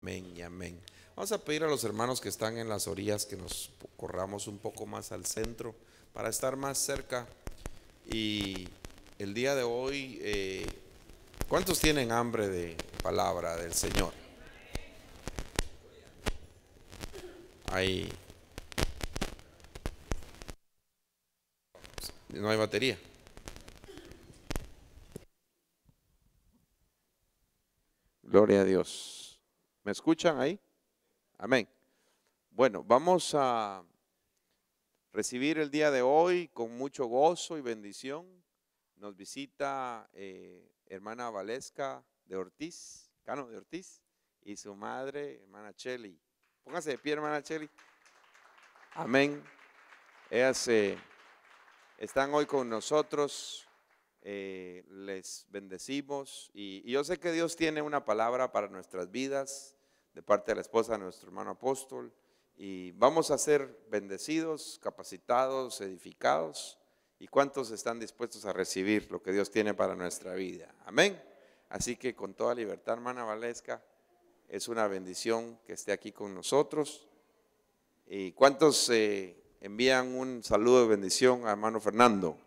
Amén y amén. Vamos a pedir a los hermanos que están en las orillas que nos corramos un poco más al centro para estar más cerca. Y el día de hoy, ¿cuántos tienen hambre de palabra del Señor? Ahí no hay batería. Gloria a Dios. ¿Me escuchan ahí? Amén. Bueno, vamos a recibir el día de hoy con mucho gozo y bendición. Nos visita hermana Valesca de Ortiz, Cano de Ortiz, y su madre, hermana Chely. Póngase de pie, hermana Chely. Amén. Ellas están hoy con nosotros. Les bendecimos y yo sé que Dios tiene una palabra para nuestras vidas de parte de la esposa de nuestro hermano apóstol y vamos a ser bendecidos, capacitados, edificados. ¿Y cuántos están dispuestos a recibir lo que Dios tiene para nuestra vida? Amén. Así que con toda libertad, hermana Valesca, es una bendición que esté aquí con nosotros. ¿Y cuántos envían un saludo de bendición a hermano Fernando?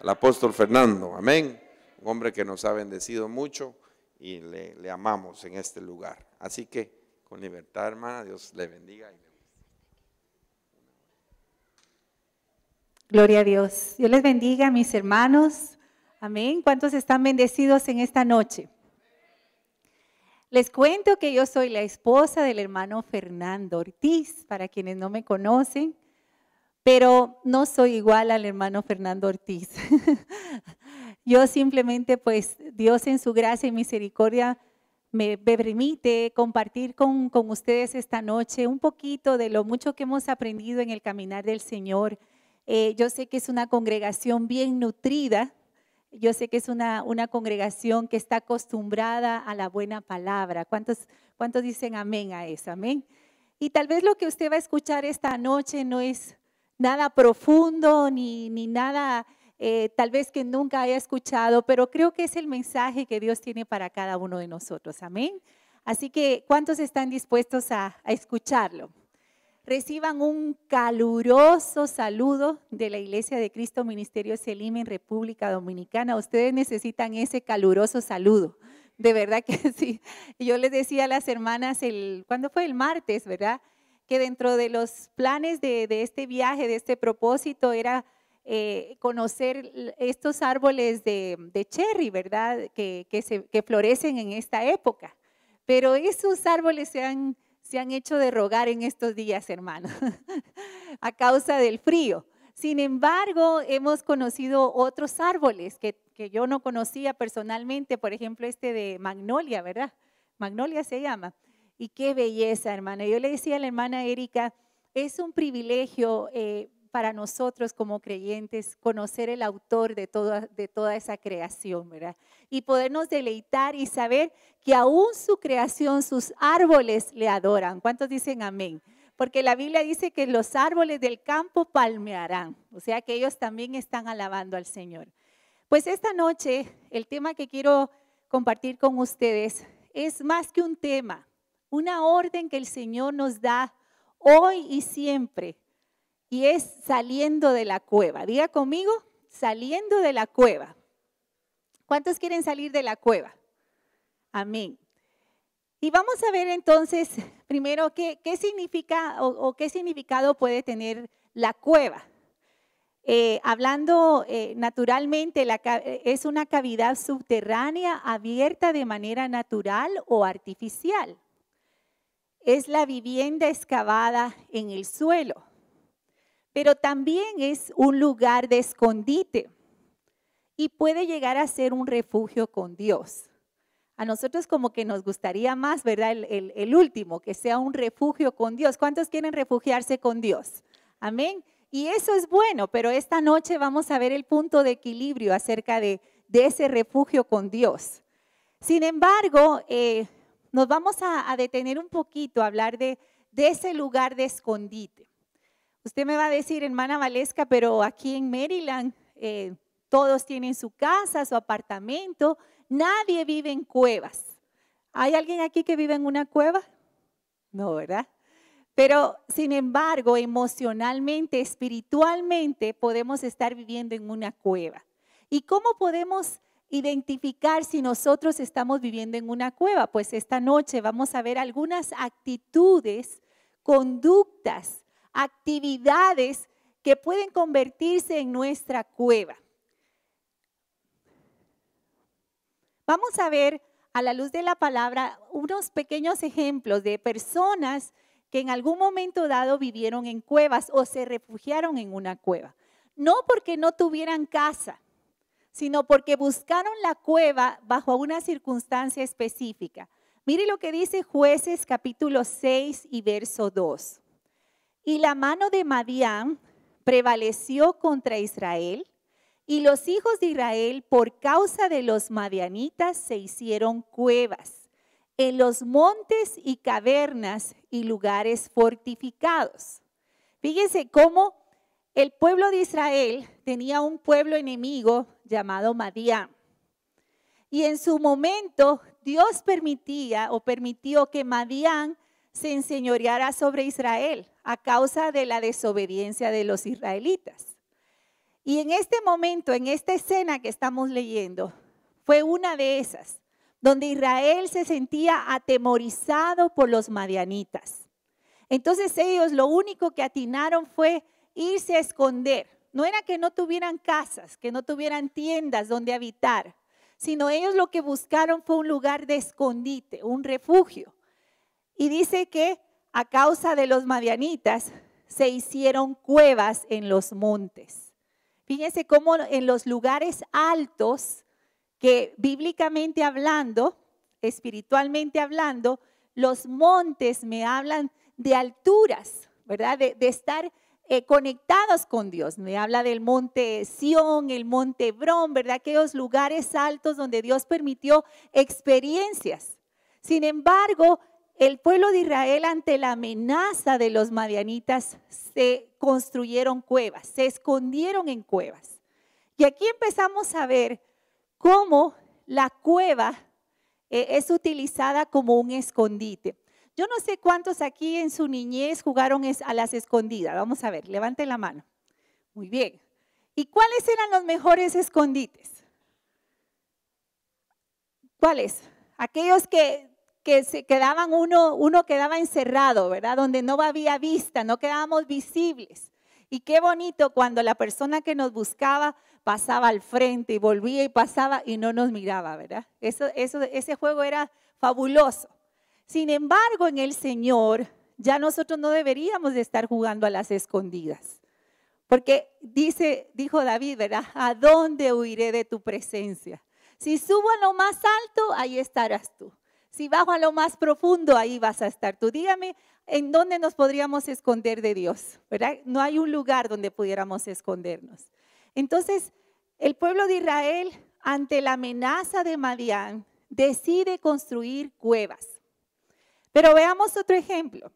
Al apóstol Fernando, amén, un hombre que nos ha bendecido mucho y le amamos en este lugar. Así que con libertad, hermana, Dios le bendiga. Gloria a Dios. Dios les bendiga, mis hermanos. Amén. ¿Cuántos están bendecidos en esta noche? Les cuento que yo soy la esposa del hermano Fernando Ortiz, para quienes no me conocen. Pero no soy igual al hermano Fernando Ortiz. Yo simplemente, pues, Dios en su gracia y misericordia me permite compartir con ustedes esta noche un poquito de lo mucho que hemos aprendido en el caminar del Señor. Yo sé que es una congregación bien nutrida. Yo sé que es una congregación que está acostumbrada a la buena palabra. ¿Cuántos dicen amén a eso? Amén. Y tal vez lo que usted va a escuchar esta noche no es nada profundo ni nada tal vez que nunca haya escuchado, pero creo que es el mensaje que Dios tiene para cada uno de nosotros. Amén. Así que, ¿cuántos están dispuestos a escucharlo? Reciban un caluroso saludo de la Iglesia de Cristo Ministerio Selim en República Dominicana. Ustedes necesitan ese caluroso saludo. De verdad que sí. Yo les decía a las hermanas, ¿cuándo fue? El martes, ¿verdad? Que dentro de los planes de este viaje, de este propósito, era conocer estos árboles de cherry, ¿verdad? Que florecen en esta época. Pero esos árboles se han hecho de rogar en estos días, hermanos, a causa del frío. Sin embargo, hemos conocido otros árboles que yo no conocía personalmente, por ejemplo, este de magnolia, ¿verdad? Magnolia se llama. Y qué belleza, hermana. Yo le decía a la hermana Erika, es un privilegio para nosotros como creyentes conocer el autor de toda esa creación, ¿verdad? Y podernos deleitar y saber que aún su creación, sus árboles le adoran. ¿Cuántos dicen amén? Porque la Biblia dice que los árboles del campo palmearán, o sea que ellos también están alabando al Señor. Pues esta noche el tema que quiero compartir con ustedes es más que un tema, una orden que el Señor nos da hoy y siempre, y es saliendo de la cueva. Diga conmigo, saliendo de la cueva. ¿Cuántos quieren salir de la cueva? Amén. Y vamos a ver entonces, primero, qué significa o qué significado puede tener la cueva. Hablando naturalmente, es una cavidad subterránea abierta de manera natural o artificial. Es la vivienda excavada en el suelo, pero también es un lugar de escondite y puede llegar a ser un refugio con Dios. A nosotros como que nos gustaría más, ¿verdad? El último, que sea un refugio con Dios. ¿Cuántos quieren refugiarse con Dios? Amén. Y eso es bueno, pero esta noche vamos a ver el punto de equilibrio acerca de ese refugio con Dios. Sin embargo, nos vamos a detener un poquito a hablar de ese lugar de escondite. Usted me va a decir, hermana Valesca, pero aquí en Maryland todos tienen su casa, su apartamento, nadie vive en cuevas. ¿Hay alguien aquí que vive en una cueva? No, ¿verdad? Pero, sin embargo, emocionalmente, espiritualmente, podemos estar viviendo en una cueva. ¿Y cómo podemos identificar si nosotros estamos viviendo en una cueva? Pues esta noche vamos a ver algunas actitudes, conductas, actividades que pueden convertirse en nuestra cueva. Vamos a ver a la luz de la palabra unos pequeños ejemplos de personas que en algún momento dado vivieron en cuevas o se refugiaron en una cueva. No porque no tuvieran casa, sino porque buscaron la cueva bajo una circunstancia específica. Mire lo que dice Jueces capítulo 6 y verso 2. Y la mano de Madián prevaleció contra Israel, y los hijos de Israel por causa de los madianitas se hicieron cuevas en los montes y cavernas y lugares fortificados. Fíjense cómo el pueblo de Israel tenía un pueblo enemigo llamado Madián. Y en su momento Dios permitió que Madián se enseñoreara sobre Israel a causa de la desobediencia de los israelitas. Y en este momento, en esta escena que estamos leyendo, fue una de esas, donde Israel se sentía atemorizado por los madianitas. Entonces ellos lo único que atinaron fue irse a esconder. No era que no tuvieran casas, que no tuvieran tiendas donde habitar, sino ellos lo que buscaron fue un lugar de escondite, un refugio. Y dice que a causa de los madianitas se hicieron cuevas en los montes. Fíjense cómo en los lugares altos, que bíblicamente hablando, espiritualmente hablando, los montes me hablan de alturas, ¿verdad? De estar conectados con Dios. Me habla del monte Sión, el monte Hebrón, ¿verdad? Aquellos lugares altos donde Dios permitió experiencias. Sin embargo, el pueblo de Israel, ante la amenaza de los madianitas, se construyeron cuevas, se escondieron en cuevas. Y aquí empezamos a ver cómo la cueva es utilizada como un escondite. Yo no sé cuántos aquí en su niñez jugaron a las escondidas. Vamos a ver, levanten la mano. Muy bien. ¿Y cuáles eran los mejores escondites? ¿Cuáles? Aquellos que se quedaban, uno quedaba encerrado, ¿verdad? Donde no había vista, no quedábamos visibles. Y qué bonito cuando la persona que nos buscaba pasaba al frente y volvía y pasaba y no nos miraba, ¿verdad? Ese juego era fabuloso. Sin embargo, en el Señor, ya nosotros no deberíamos de estar jugando a las escondidas. Porque dijo David, ¿verdad? ¿A dónde huiré de tu presencia? Si subo a lo más alto, ahí estarás tú. Si bajo a lo más profundo, ahí vas a estar tú. Dígame, ¿en dónde nos podríamos esconder de Dios? ¿Verdad? No hay un lugar donde pudiéramos escondernos. Entonces, el pueblo de Israel, ante la amenaza de Madián, decide construir cuevas. Pero veamos otro ejemplo.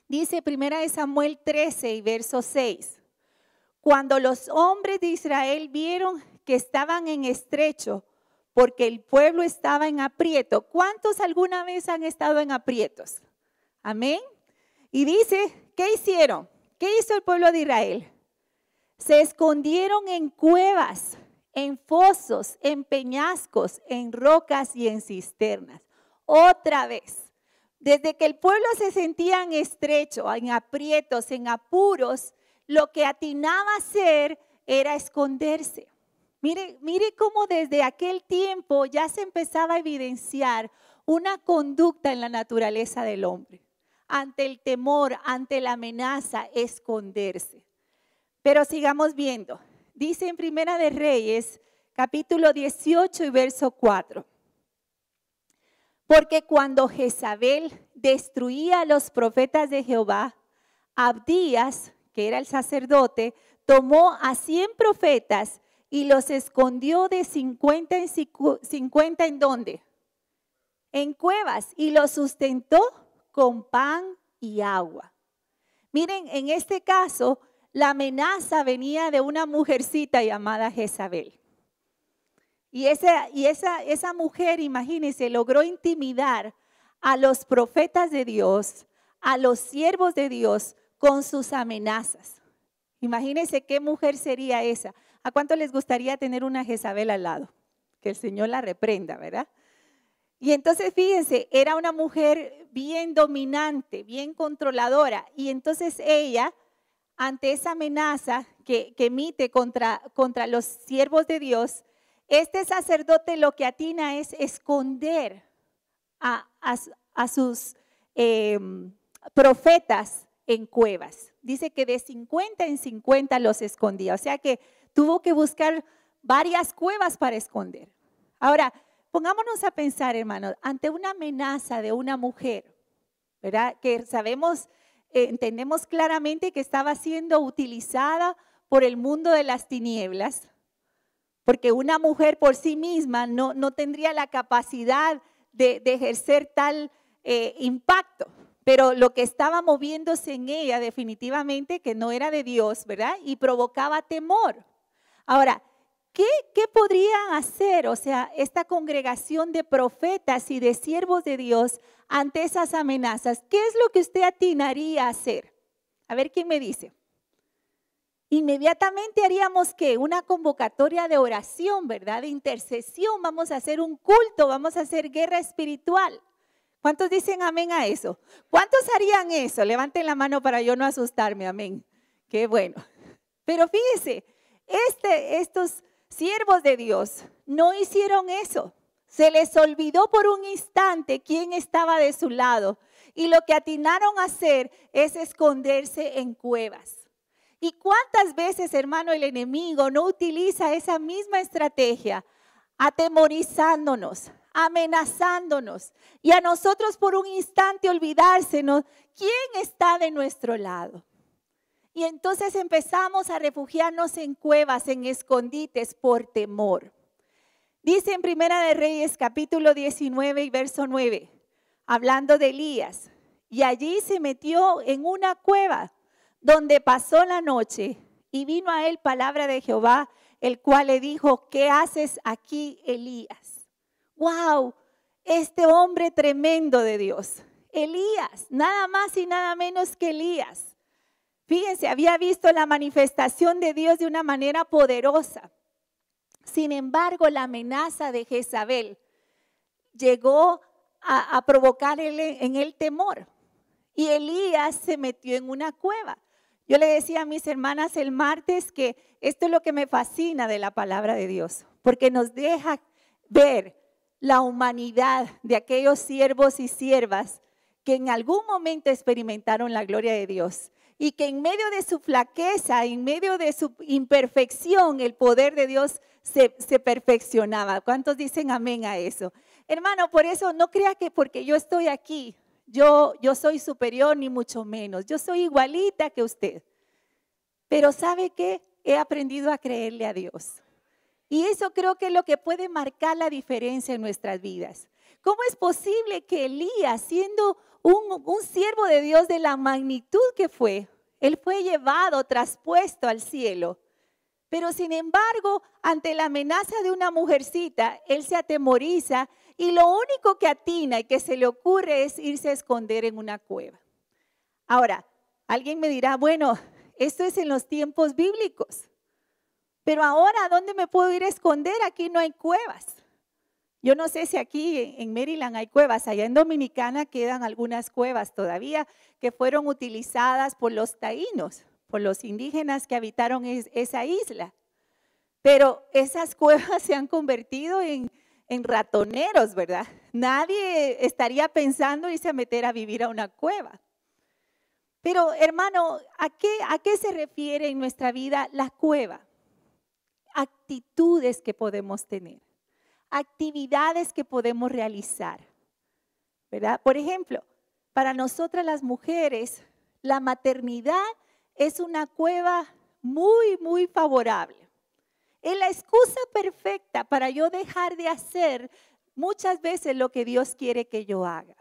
Dice 1 Samuel 13 y verso 6. Cuando los hombres de Israel vieron que estaban en estrecho, porque el pueblo estaba en aprieto. ¿Cuántos alguna vez han estado en aprietos? Amén. Y dice, ¿qué hicieron? ¿Qué hizo el pueblo de Israel? Se escondieron en cuevas, en fosos, en peñascos, en rocas y en cisternas. Otra vez, desde que el pueblo se sentía en estrecho, en aprietos, en apuros, lo que atinaba a hacer era esconderse. Mire cómo desde aquel tiempo ya se empezaba a evidenciar una conducta en la naturaleza del hombre. Ante el temor, ante la amenaza, esconderse. Pero sigamos viendo. Dice en Primera de Reyes, capítulo 18 y verso 4. Porque cuando Jezabel destruía a los profetas de Jehová, Abdías, que era el sacerdote, tomó a 100 profetas y los escondió de 50 en 50 ¿en dónde? En cuevas, y los sustentó con pan y agua. Miren, en este caso, la amenaza venía de una mujercita llamada Jezabel. Y esa mujer, imagínense, logró intimidar a los profetas de Dios, a los siervos de Dios, con sus amenazas. Imagínense qué mujer sería esa. ¿A cuánto les gustaría tener una Jezabel al lado? Que el Señor la reprenda, ¿verdad? Y entonces fíjense, era una mujer bien dominante, bien controladora. Y entonces ella, ante esa amenaza que emite contra los siervos de Dios, este sacerdote lo que atina es esconder a sus profetas en cuevas. Dice que de 50 en 50 los escondía. O sea que tuvo que buscar varias cuevas para esconder. Ahora, pongámonos a pensar, hermanos, ante una amenaza de una mujer, ¿verdad? Que sabemos, entendemos claramente que estaba siendo utilizada por el mundo de las tinieblas, porque una mujer por sí misma no tendría la capacidad de ejercer tal impacto. Pero lo que estaba moviéndose en ella definitivamente que no era de Dios, ¿verdad? Y provocaba temor. Ahora, ¿qué podrían hacer, o sea, esta congregación de profetas y de siervos de Dios ante esas amenazas? ¿Qué es lo que usted atinaría a hacer? A ver quién me dice. Inmediatamente haríamos ¿qué? Una convocatoria de oración, ¿verdad? De intercesión, vamos a hacer un culto, vamos a hacer guerra espiritual. ¿Cuántos dicen amén a eso? ¿Cuántos harían eso? Levanten la mano para yo no asustarme, amén. Qué bueno. Pero fíjese, estos siervos de Dios no hicieron eso. Se les olvidó por un instante quién estaba de su lado. Y lo que atinaron a hacer es esconderse en cuevas. ¿Y cuántas veces, hermano, el enemigo no utiliza esa misma estrategia, atemorizándonos, amenazándonos y a nosotros por un instante olvidársenos quién está de nuestro lado? Y entonces empezamos a refugiarnos en cuevas, en escondites por temor. Dice en Primera de Reyes capítulo 19 y verso 9, hablando de Elías, y allí se metió en una cueva donde pasó la noche y vino a él palabra de Jehová, el cual le dijo, ¿qué haces aquí, Elías? ¡Wow! Este hombre tremendo de Dios, Elías, nada más y nada menos que Elías. Fíjense, había visto la manifestación de Dios de una manera poderosa. Sin embargo, la amenaza de Jezabel llegó a provocar en él temor. Y Elías se metió en una cueva. Yo le decía a mis hermanas el martes que esto es lo que me fascina de la palabra de Dios, porque nos deja ver la humanidad de aquellos siervos y siervas que en algún momento experimentaron la gloria de Dios y que en medio de su flaqueza, en medio de su imperfección, el poder de Dios se perfeccionaba. ¿Cuántos dicen amén a eso? Hermano, por eso no crea que porque yo estoy aquí, yo soy superior ni mucho menos. Yo soy igualita que usted. Pero ¿sabe qué? He aprendido a creerle a Dios. Y eso creo que es lo que puede marcar la diferencia en nuestras vidas. ¿Cómo es posible que Elías, siendo un siervo de Dios de la magnitud que fue, él fue llevado, traspuesto al cielo? Pero sin embargo, ante la amenaza de una mujercita, él se atemoriza y lo único que atina y que se le ocurre es irse a esconder en una cueva. Ahora, alguien me dirá, bueno, esto es en los tiempos bíblicos. Pero ahora, ¿dónde me puedo ir a esconder? Aquí no hay cuevas. Yo no sé si aquí en Maryland hay cuevas. Allá en Dominicana quedan algunas cuevas todavía que fueron utilizadas por los taínos, por los indígenas que habitaron esa isla. Pero esas cuevas se han convertido en ratoneros, ¿verdad? Nadie estaría pensando irse a meter a vivir a una cueva. Pero hermano, ¿a qué se refiere en nuestra vida la cueva? Actitudes que podemos tener, actividades que podemos realizar, ¿verdad? Por ejemplo, para nosotras las mujeres, la maternidad es una cueva muy, muy favorable. Es la excusa perfecta para yo dejar de hacer muchas veces lo que Dios quiere que yo haga.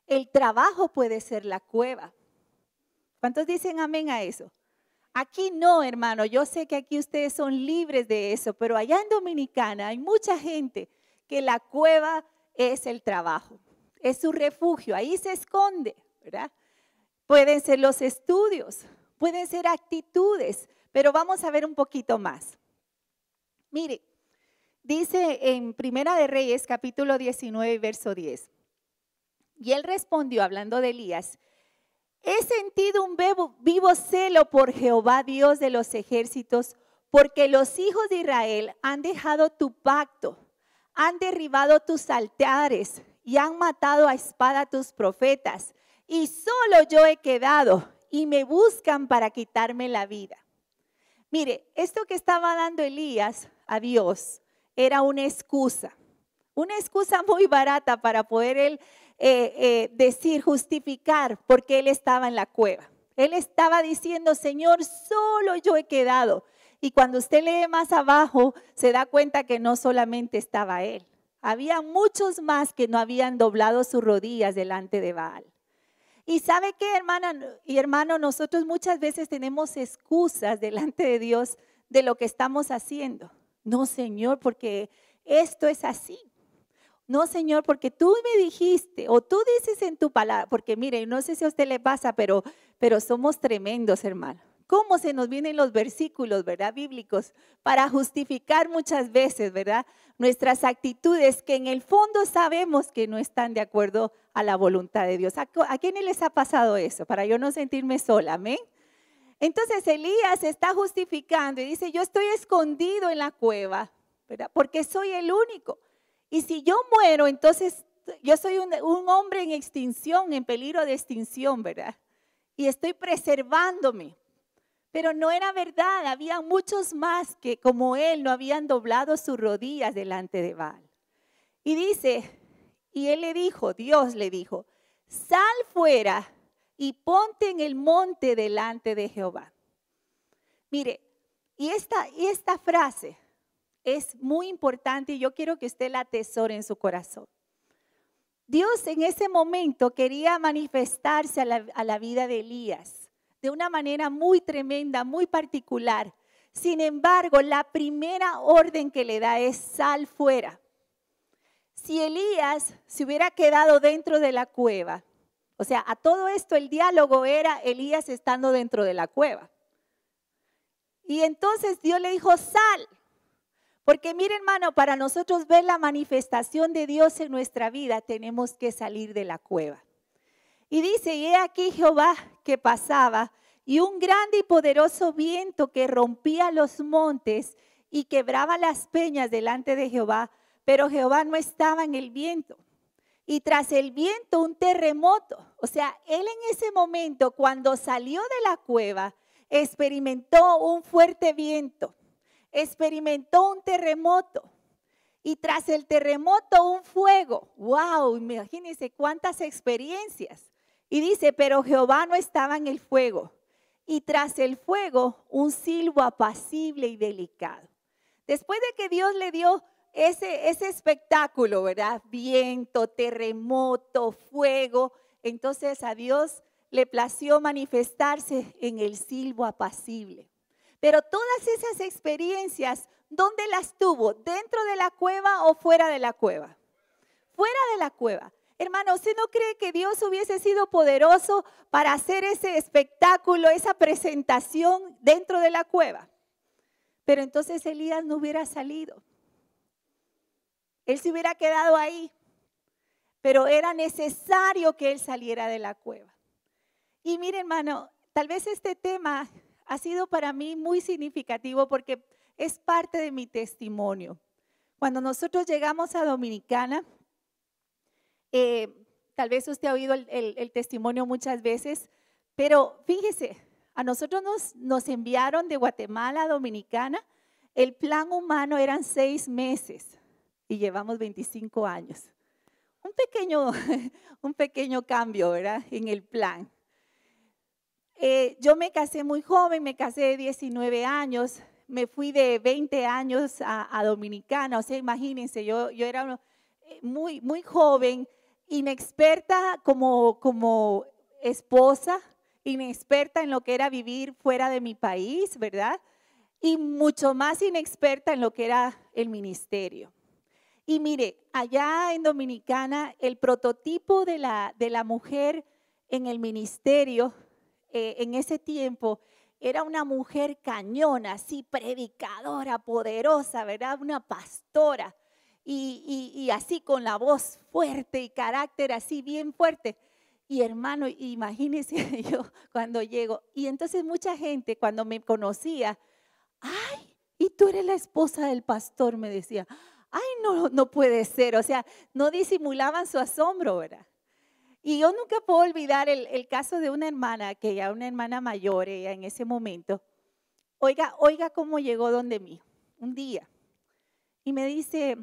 El trabajo puede ser la cueva. ¿Cuántos dicen amén a eso? Aquí no, hermano, yo sé que aquí ustedes son libres de eso, pero allá en Dominicana hay mucha gente que la cueva es el trabajo. es su refugio, ahí se esconde, ¿verdad? Pueden ser los estudios, pueden ser actitudes, pero vamos a ver un poquito más. Mire, dice en Primera de Reyes, capítulo 19, verso 10. Y él respondió, hablando de Elías, he sentido un vivo celo por Jehová, Dios de los ejércitos, porque los hijos de Israel han dejado tu pacto, han derribado tus altares y han matado a espada a tus profetas. Y solo yo he quedado y me buscan para quitarme la vida. Mire, esto que estaba dando Elías a Dios era una excusa muy barata para poder él decir, justificar por qué él estaba en la cueva. Él estaba diciendo, Señor, solo yo he quedado. Y cuando usted lee más abajo, se da cuenta que no solamente estaba él. Había muchos más que no habían doblado sus rodillas delante de Baal. Y ¿sabe qué, hermana y hermano? Nosotros muchas veces tenemos excusas delante de Dios de lo que estamos haciendo. No, Señor, porque esto es así. No, Señor, porque tú me dijiste, o tú dices en tu palabra, porque mire, no sé si a usted le pasa, pero somos tremendos, hermano. ¿Cómo se nos vienen los versículos, verdad, bíblicos, para justificar muchas veces, verdad, nuestras actitudes que en el fondo sabemos que no están de acuerdo a la voluntad de Dios? ¿A quiénes les ha pasado eso? Para yo no sentirme sola, amén. Entonces Elías está justificando y dice, yo estoy escondido en la cueva, ¿verdad? Porque soy el único. Y si yo muero, entonces yo soy un hombre en extinción, en peligro de extinción, ¿verdad? Y estoy preservándome. Pero no era verdad, había muchos más que como él no habían doblado sus rodillas delante de Baal. Y dice, y él le dijo, Dios le dijo, sal fuera y ponte en el monte delante de Jehová. Mire, y esta frase es muy importante y yo quiero que usted la atesore en su corazón. Dios en ese momento quería manifestarse a la vida de Elías de una manera muy tremenda, muy particular. Sin embargo, la primera orden que le da es sal fuera. Si Elías se hubiera quedado dentro de la cueva, o sea, a todo esto el diálogo era Elías estando dentro de la cueva. Y entonces Dios le dijo, sal. Porque mire, hermano, para nosotros ver la manifestación de Dios en nuestra vida, tenemos que salir de la cueva. Y dice, y he aquí Jehová que pasaba, y un grande y poderoso viento que rompía los montes y quebraba las peñas delante de Jehová, pero Jehová no estaba en el viento. Y tras el viento un terremoto. O sea, él en ese momento, cuando salió de la cueva, experimentó un fuerte viento, experimentó un terremoto. Y tras el terremoto un fuego. ¡Wow! Imagínense cuántas experiencias. Y dice, pero Jehová no estaba en el fuego. Y tras el fuego, un silbo apacible y delicado. Después de que Dios le dio ese espectáculo, ¿verdad? Viento, terremoto, fuego. Entonces a Dios le plació manifestarse en el silbo apacible. Pero todas esas experiencias, ¿dónde las tuvo? ¿Dentro de la cueva o fuera de la cueva? Fuera de la cueva. Hermano, ¿usted no cree que Dios hubiese sido poderoso para hacer ese espectáculo, esa presentación dentro de la cueva? Pero entonces Elías no hubiera salido. Él se hubiera quedado ahí. Pero era necesario que él saliera de la cueva. Y mire, hermano, tal vez este tema ha sido para mí muy significativo porque es parte de mi testimonio. Cuando nosotros llegamos a Dominicana, tal vez usted ha oído el testimonio muchas veces, pero fíjese, a nosotros nos enviaron de Guatemala a Dominicana. El plan humano eran 6 meses y llevamos 25 años. Un pequeño cambio, ¿verdad? En el plan. Yo me casé muy joven, me casé de 19 años, me fui de 20 años a Dominicana. O sea, imagínense, yo era muy, muy joven, inexperta como esposa, inexperta en lo que era vivir fuera de mi país, ¿verdad? Y mucho más inexperta en lo que era el ministerio. Y mire, allá en Dominicana, el prototipo de la mujer en el ministerio en ese tiempo era una mujer cañona, así predicadora, poderosa, ¿verdad? Una pastora y así con la voz fuerte y carácter así bien fuerte. Y hermano, imagínense yo cuando llego. Y entonces mucha gente cuando me conocía, ay, y tú eres la esposa del pastor, me decía. Ay, no, no puede ser. O sea, no disimulaban su asombro, ¿verdad? Y yo nunca puedo olvidar el caso de una hermana, que ya una hermana mayor, ella en ese momento. Oiga cómo llegó donde mí, un día. Y me dice,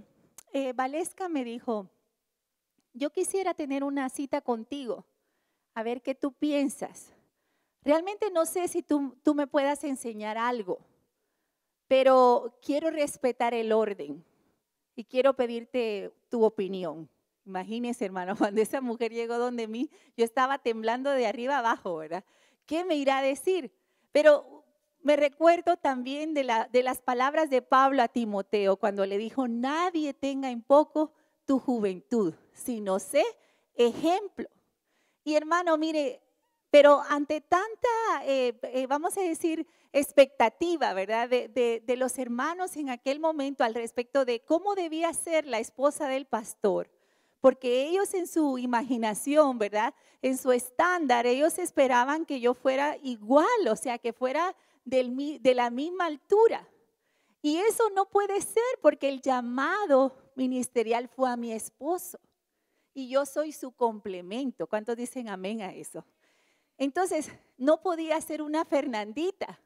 Valesca me dijo, yo quisiera tener una cita contigo, a ver qué tú piensas. Realmente no sé si tú me puedas enseñar algo, pero quiero respetar el orden y quiero pedirte tu opinión. Imagínese, hermano, cuando esa mujer llegó donde mí, yo estaba temblando de arriba abajo, ¿verdad? ¿Qué me irá a decir? Pero me recuerdo también de las palabras de Pablo a Timoteo, cuando le dijo, nadie tenga en poco tu juventud, sino sé ejemplo. Y hermano, mire, pero ante tanta, vamos a decir, expectativa, ¿verdad? De los hermanos en aquel momento al respecto de cómo debía ser la esposa del pastor. Porque ellos en su imaginación, ¿verdad? En su estándar, ellos esperaban que yo fuera igual, o sea, que fuera de la misma altura. Y eso no puede ser porque el llamado ministerial fue a mi esposo. Y yo soy su complemento. ¿Cuántos dicen amén a eso? Entonces, no podía ser una Fernandita,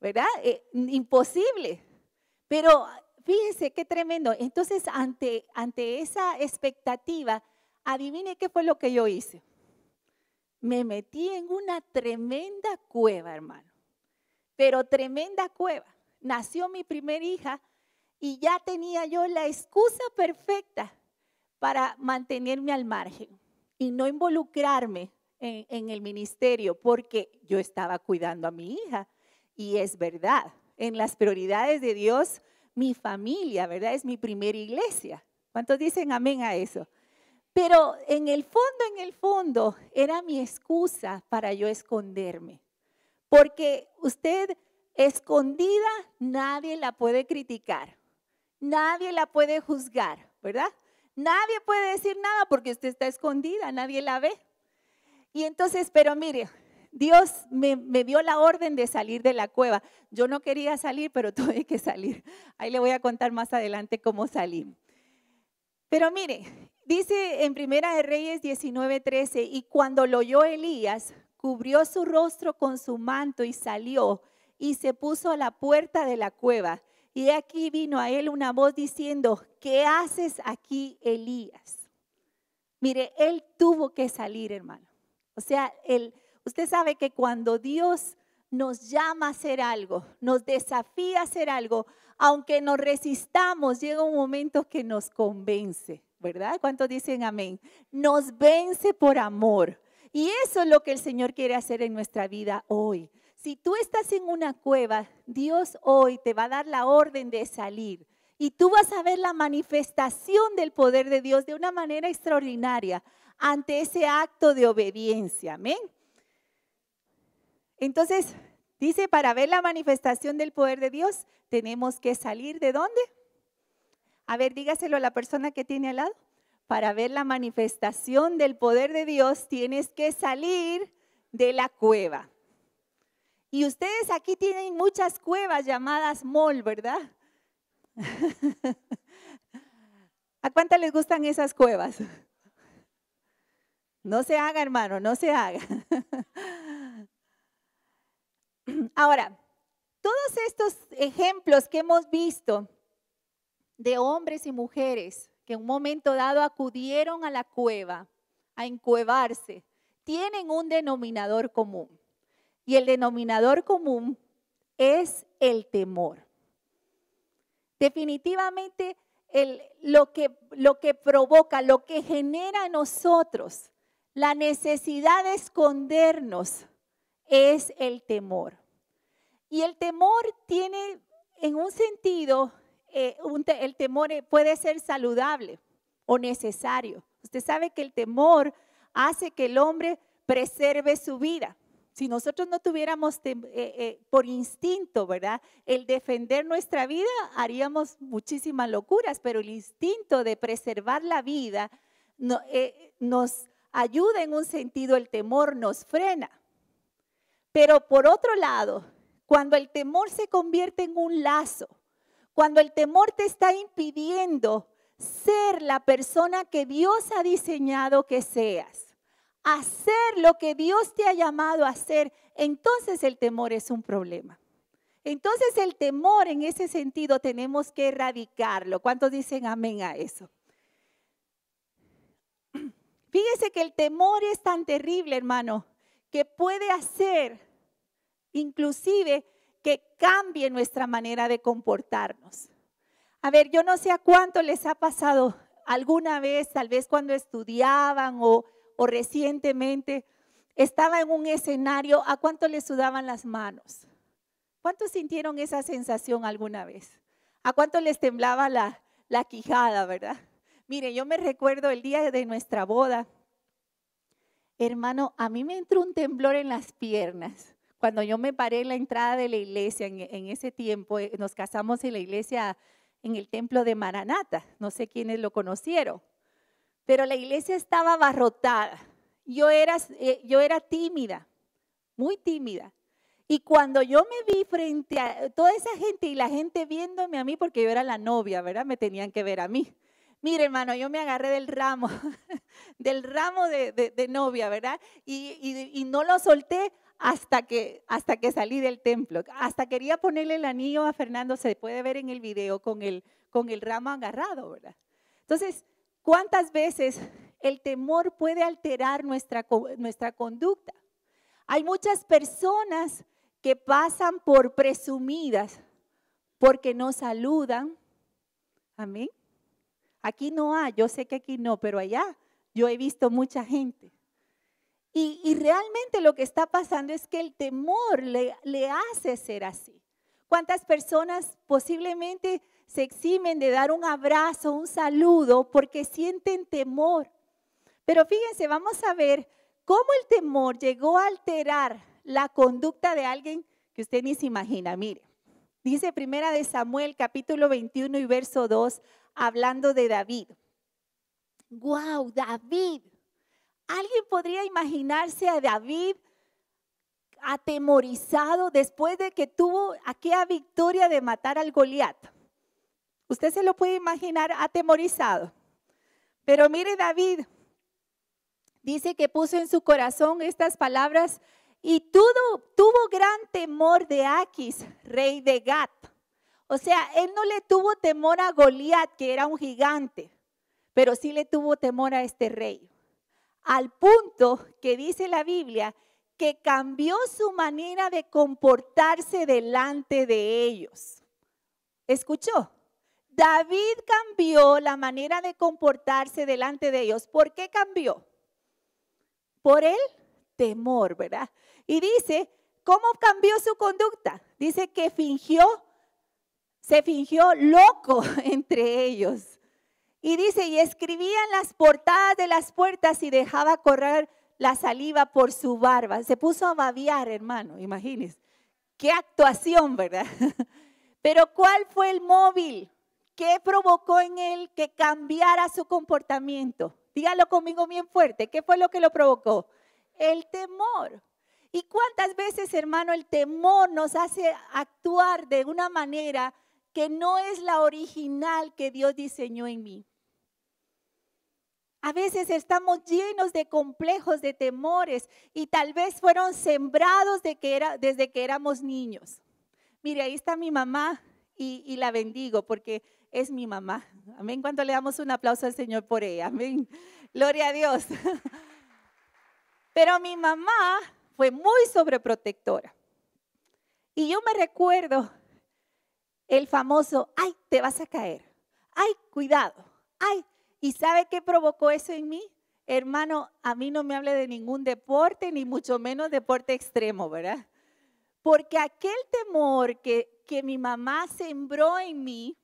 ¿verdad? Imposible. Pero fíjense qué tremendo. Entonces, ante esa expectativa, adivine qué fue lo que yo hice. Me metí en una tremenda cueva, hermano. Pero tremenda cueva. Nació mi primera hija y ya tenía yo la excusa perfecta para mantenerme al margen y no involucrarme en el ministerio porque yo estaba cuidando a mi hija. Y es verdad, en las prioridades de Dios, mi familia, ¿verdad? Es mi primera iglesia. ¿Cuántos dicen amén a eso? Pero en el fondo, era mi excusa para yo esconderme. Porque usted escondida, nadie la puede criticar, nadie la puede juzgar, ¿verdad? Nadie puede decir nada porque usted está escondida, nadie la ve. Y entonces, pero mire, Dios me dio la orden de salir de la cueva. Yo no quería salir, pero tuve que salir. Ahí le voy a contar más adelante cómo salí. Pero mire, dice en Primera de Reyes 19:13, y cuando lo oyó Elías, cubrió su rostro con su manto y salió y se puso a la puerta de la cueva. Y aquí vino a él una voz diciendo, ¿qué haces aquí, Elías? Mire, él tuvo que salir, hermano. O sea, usted sabe que cuando Dios nos llama a hacer algo, nos desafía a hacer algo, aunque nos resistamos, llega un momento que nos convence, ¿verdad? ¿Cuántos dicen amén? Nos vence por amor. Y eso es lo que el Señor quiere hacer en nuestra vida hoy. Si tú estás en una cueva, Dios hoy te va a dar la orden de salir. Y tú vas a ver la manifestación del poder de Dios de una manera extraordinaria ante ese acto de obediencia. Amén. Entonces, dice, para ver la manifestación del poder de Dios, tenemos que salir ¿de dónde? A ver, dígaselo a la persona que tiene al lado. Para ver la manifestación del poder de Dios, tienes que salir de la cueva. Y ustedes aquí tienen muchas cuevas llamadas mall, ¿verdad? ¿A cuántas les gustan esas cuevas? No se haga, hermano, no se haga. Ahora, todos estos ejemplos que hemos visto de hombres y mujeres que en un momento dado acudieron a la cueva a encuevarse, tienen un denominador común. Y el denominador común es el temor. Definitivamente lo que provoca, lo que genera en nosotros la necesidad de escondernos es el temor. Y el temor tiene en un sentido el temor puede ser saludable o necesario. Usted sabe que el temor hace que el hombre preserve su vida. Si nosotros no tuviéramos por instinto, ¿verdad?, el defender nuestra vida, haríamos muchísimas locuras, pero el instinto de preservar la vida nos ayuda en un sentido, el temor nos frena. Pero por otro lado, cuando el temor se convierte en un lazo, cuando el temor te está impidiendo ser la persona que Dios ha diseñado que seas, hacer lo que Dios te ha llamado a hacer, entonces el temor es un problema. Entonces el temor en ese sentido tenemos que erradicarlo. ¿Cuántos dicen amén a eso? Fíjese que el temor es tan terrible, hermano, que puede hacer inclusive que cambie nuestra manera de comportarnos. A ver, yo no sé a cuánto les ha pasado alguna vez, tal vez cuando estudiaban o recientemente, estaba en un escenario, ¿a cuánto les sudaban las manos? ¿Cuántos sintieron esa sensación alguna vez? ¿A cuánto les temblaba la quijada, verdad? Mire, yo me recuerdo el día de nuestra boda. Hermano, a mí me entró un temblor en las piernas. Cuando yo me paré en la entrada de la iglesia, en ese tiempo, nos casamos en la iglesia, en el templo de Maranata. No sé quiénes lo conocieron, pero la iglesia estaba abarrotada. Yo era tímida, muy tímida. Y cuando yo me vi frente a toda esa gente y la gente viéndome a mí, porque yo era la novia, ¿verdad? Me tenían que ver a mí. Mire, hermano, yo me agarré del ramo, de novia, ¿verdad? Y no lo solté hasta que salí del templo. Hasta quería ponerle el anillo a Fernando, se puede ver en el video con el ramo agarrado, ¿verdad? Entonces, ¿cuántas veces el temor puede alterar nuestra conducta? Hay muchas personas que pasan por presumidas porque no saludan. Amén. Aquí no hay, yo sé que aquí no, pero allá yo he visto mucha gente. Y realmente lo que está pasando es que el temor le hace ser así. ¿Cuántas personas posiblemente se eximen de dar un abrazo, un saludo, porque sienten temor? Pero fíjense, vamos a ver cómo el temor llegó a alterar la conducta de alguien que usted ni se imagina. Mire, dice 1 Samuel capítulo 21 y verso 2, hablando de David. ¡Wow! David. ¿Alguien podría imaginarse a David atemorizado después de que tuvo aquella victoria de matar al Goliat? ¿Usted se lo puede imaginar atemorizado? Pero mire, David dice que puso en su corazón estas palabras y tuvo gran temor de Aquis, rey de Gat. O sea, él no le tuvo temor a Goliat, que era un gigante, pero sí le tuvo temor a este rey. Al punto que dice la Biblia que cambió su manera de comportarse delante de ellos. ¿Escuchó? David cambió la manera de comportarse delante de ellos. ¿Por qué cambió? Por el temor, ¿verdad? Y dice, ¿cómo cambió su conducta? Dice que se fingió loco entre ellos. Y dice, y escribía en las portadas de las puertas y dejaba correr la saliva por su barba. Se puso a babear, hermano, imagínense. Qué actuación, ¿verdad? Pero ¿cuál fue el móvil? ¿Qué provocó en él que cambiara su comportamiento? Dígalo conmigo bien fuerte. ¿Qué fue lo que lo provocó? El temor. ¿Y cuántas veces, hermano, el temor nos hace actuar de una manera que no es la original que Dios diseñó en mí? A veces estamos llenos de complejos, de temores y tal vez fueron sembrados desde que éramos niños. Mire, ahí está mi mamá y la bendigo porque es mi mamá. Amén. ¿Cuánto le damos un aplauso al Señor por ella? Amén. Gloria a Dios. Pero mi mamá fue muy sobreprotectora. Y yo me recuerdo el famoso, ay, te vas a caer. Ay, cuidado. Ay, ¿y sabe qué provocó eso en mí? Hermano, a mí no me hable de ningún deporte, ni mucho menos deporte extremo, ¿verdad? Porque aquel temor que mi mamá sembró en mí,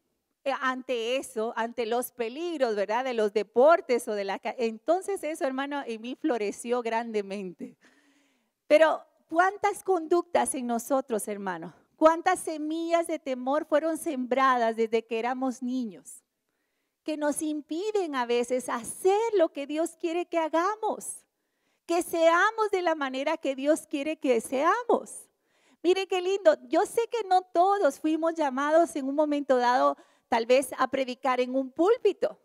ante eso, ante los peligros, ¿verdad? De los deportes o entonces eso, hermano, en mí floreció grandemente. Pero ¿cuántas conductas en nosotros, hermano? ¿Cuántas semillas de temor fueron sembradas desde que éramos niños? Que nos impiden a veces hacer lo que Dios quiere que hagamos, que seamos de la manera que Dios quiere que seamos. Mire qué lindo, yo sé que no todos fuimos llamados en un momento dado tal vez a predicar en un púlpito,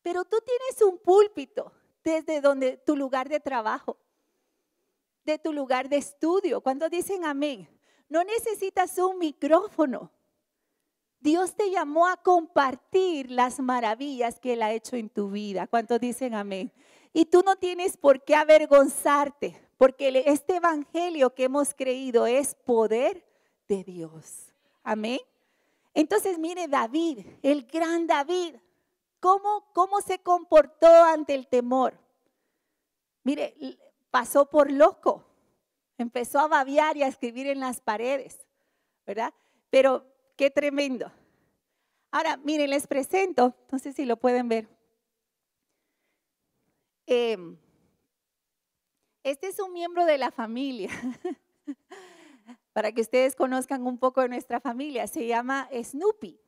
pero tú tienes un púlpito desde donde tu lugar de trabajo, de tu lugar de estudio. ¿Cuántos dicen amén? No necesitas un micrófono. Dios te llamó a compartir las maravillas que Él ha hecho en tu vida. ¿Cuántos dicen amén? Y tú no tienes por qué avergonzarte, porque este evangelio que hemos creído es poder de Dios. Amén. Entonces mire David, el gran David, ¿cómo se comportó ante el temor? Mire, pasó por loco, empezó a babear y a escribir en las paredes, ¿verdad? Pero qué tremendo. Ahora, miren, les presento, no sé si lo pueden ver. Este es un miembro de la familia, para que ustedes conozcan un poco de nuestra familia. Se llama Snoopy.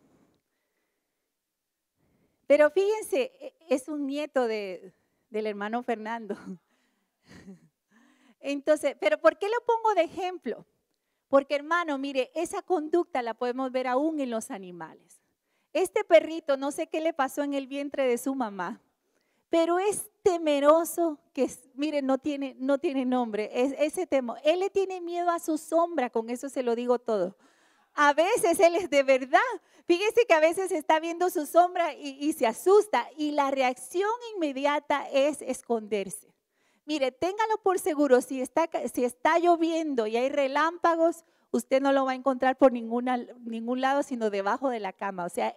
Pero fíjense, es un nieto del hermano Fernando. Entonces, ¿pero por qué lo pongo de ejemplo? Porque, hermano, mire, esa conducta la podemos ver aún en los animales. Este perrito, no sé qué le pasó en el vientre de su mamá, pero es temeroso, mire, no tiene nombre, ese temor. Él le tiene miedo a su sombra, con eso se lo digo todo. A veces él es de verdad. Fíjese que a veces está viendo su sombra y se asusta, y la reacción inmediata es esconderse. Mire, téngalo por seguro, si está lloviendo y hay relámpagos, usted no lo va a encontrar por ningún lado, sino debajo de la cama. O sea,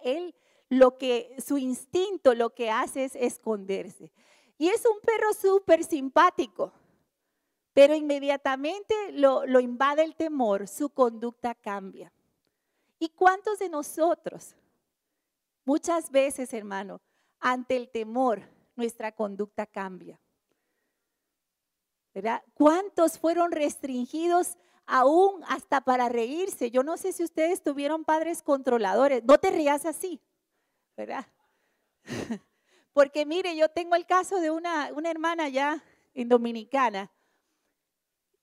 su instinto lo que hace es esconderse. Y es un perro súper simpático, pero inmediatamente lo invade el temor, su conducta cambia. ¿Y cuántos de nosotros? Muchas veces, hermano, ante el temor, nuestra conducta cambia. ¿Verdad? ¿Cuántos fueron restringidos aún hasta para reírse? Yo no sé si ustedes tuvieron padres controladores. No te rías así, ¿verdad? Porque mire, yo tengo el caso de una hermana allá en Dominicana.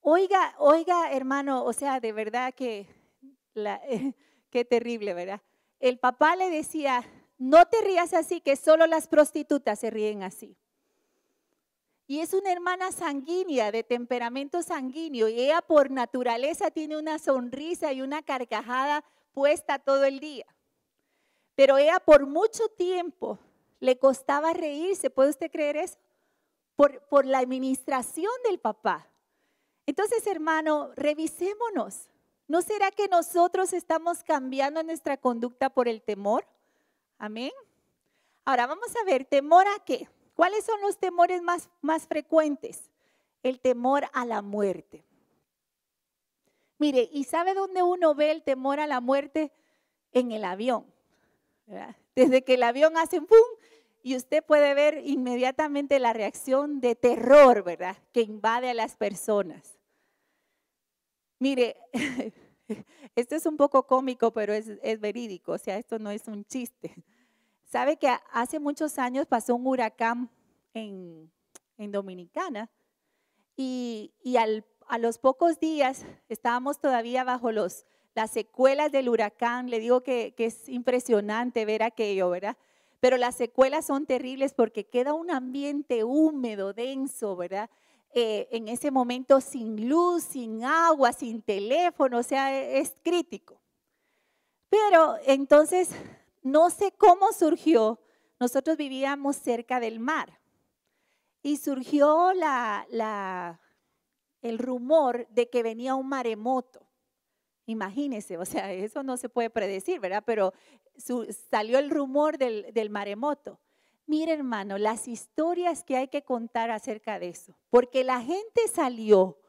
Oiga, hermano, o sea, de verdad que qué terrible, ¿verdad? El papá le decía, no te rías así, que solo las prostitutas se ríen así. Y es una hermana sanguínea, de temperamento sanguíneo, y ella por naturaleza tiene una sonrisa y una carcajada puesta todo el día. Pero ella por mucho tiempo le costaba reírse, ¿puede usted creer eso? Por la administración del papá. Entonces, hermano, revisémonos. ¿No será que nosotros estamos cambiando nuestra conducta por el temor? Amén. Ahora vamos a ver, ¿temor a qué? ¿Cuáles son los temores más frecuentes? El temor a la muerte. Mire, ¿y sabe dónde uno ve el temor a la muerte? En el avión, ¿verdad? Desde que el avión hace un ¡pum! Y usted puede ver inmediatamente la reacción de terror, ¿verdad? Que invade a las personas. Mire, esto es un poco cómico, pero es verídico, o sea, esto no es un chiste. ¿Sabe que hace muchos años pasó un huracán en Dominicana? Y a los pocos días estábamos todavía bajo las secuelas del huracán. Le digo que es impresionante ver aquello, ¿verdad? Pero las secuelas son terribles porque queda un ambiente húmedo, denso, ¿verdad? En ese momento sin luz, sin agua, sin teléfono, o sea, es crítico. Pero entonces, no sé cómo surgió, nosotros vivíamos cerca del mar y surgió el rumor de que venía un maremoto. Imagínense, o sea, eso no se puede predecir, ¿verdad? Pero salió el rumor del maremoto. Mire, hermano, las historias que hay que contar acerca de eso, porque la gente salió,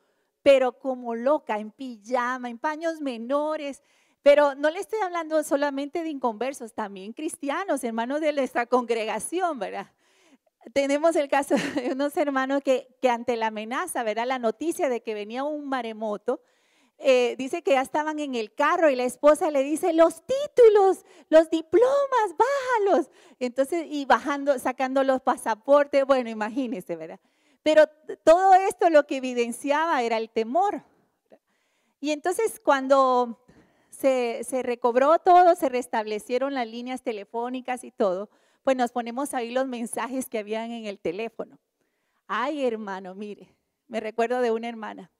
pero como loca, en pijama, en paños menores, Pero no le estoy hablando solamente de inconversos, también cristianos, hermanos de nuestra congregación, ¿verdad? Tenemos el caso de unos hermanos que ante la amenaza, ¿verdad? La noticia de que venía un maremoto, dice que ya estaban en el carro y la esposa le dice, los títulos, los diplomas, bájalos. Entonces, y bajando, sacando los pasaportes, bueno, imagínense, ¿verdad? Pero todo esto lo que evidenciaba era el temor. Y entonces cuando se recobró todo, se restablecieron las líneas telefónicas y todo, pues nos ponemos a oír los mensajes que habían en el teléfono. Ay, hermano, mire, me recuerdo de una hermana.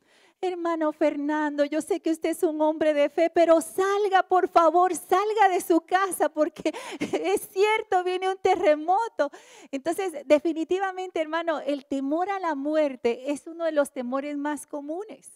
Hermano Fernando, yo sé que usted es un hombre de fe, pero salga, por favor, salga de su casa porque es cierto, viene un terremoto. Entonces, definitivamente, hermano, el temor a la muerte es uno de los temores más comunes.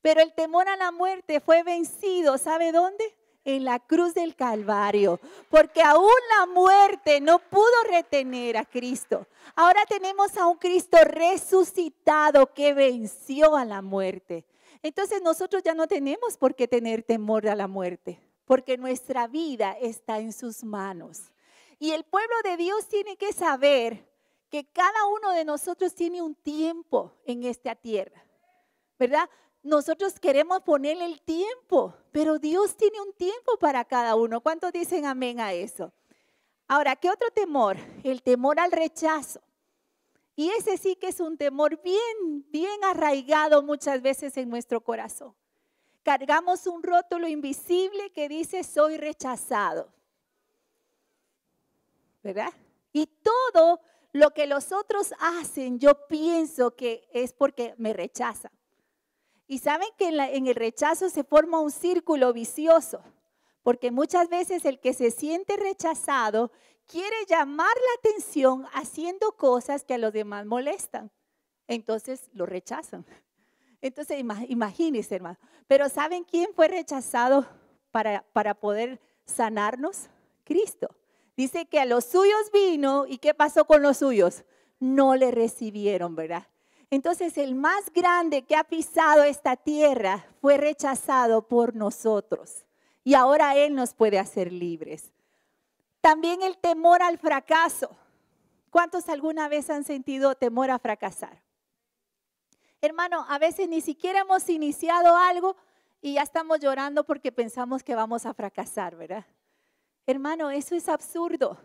Pero el temor a la muerte fue vencido, ¿sabe dónde? En la cruz del Calvario, porque aún la muerte no pudo retener a Cristo. Ahora tenemos a un Cristo resucitado que venció a la muerte. Entonces nosotros ya no tenemos por qué tener temor a la muerte, porque nuestra vida está en sus manos. Y el pueblo de Dios tiene que saber que cada uno de nosotros tiene un tiempo en esta tierra, ¿verdad? Nosotros queremos ponerle el tiempo, pero Dios tiene un tiempo para cada uno. ¿Cuántos dicen amén a eso? Ahora, ¿qué otro temor? El temor al rechazo. Y ese sí que es un temor bien arraigado muchas veces en nuestro corazón. Cargamos un rótulo invisible que dice soy rechazado, ¿verdad? Y todo lo que los otros hacen, yo pienso que es porque me rechazan. Y saben que en el rechazo se forma un círculo vicioso, porque muchas veces el que se siente rechazado quiere llamar la atención haciendo cosas que a los demás molestan. Entonces lo rechazan. Entonces imagínense, hermano. Pero ¿saben quién fue rechazado para poder sanarnos? Cristo. Dice que a los suyos vino, ¿y qué pasó con los suyos? No le recibieron, ¿verdad? Entonces el más grande que ha pisado esta tierra fue rechazado por nosotros y ahora Él nos puede hacer libres. También el temor al fracaso. ¿Cuántos alguna vez han sentido temor a fracasar? Hermano, a veces ni siquiera hemos iniciado algo y ya estamos llorando porque pensamos que vamos a fracasar, ¿verdad? Hermano, eso es absurdo.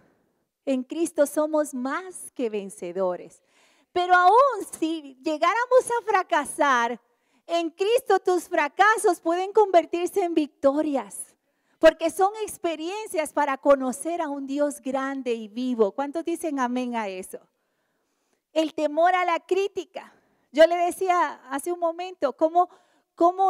En Cristo somos más que vencedores. Pero aún si llegáramos a fracasar, en Cristo tus fracasos pueden convertirse en victorias, porque son experiencias para conocer a un Dios grande y vivo. ¿Cuántos dicen amén a eso? El temor a la crítica. Yo le decía hace un momento cómo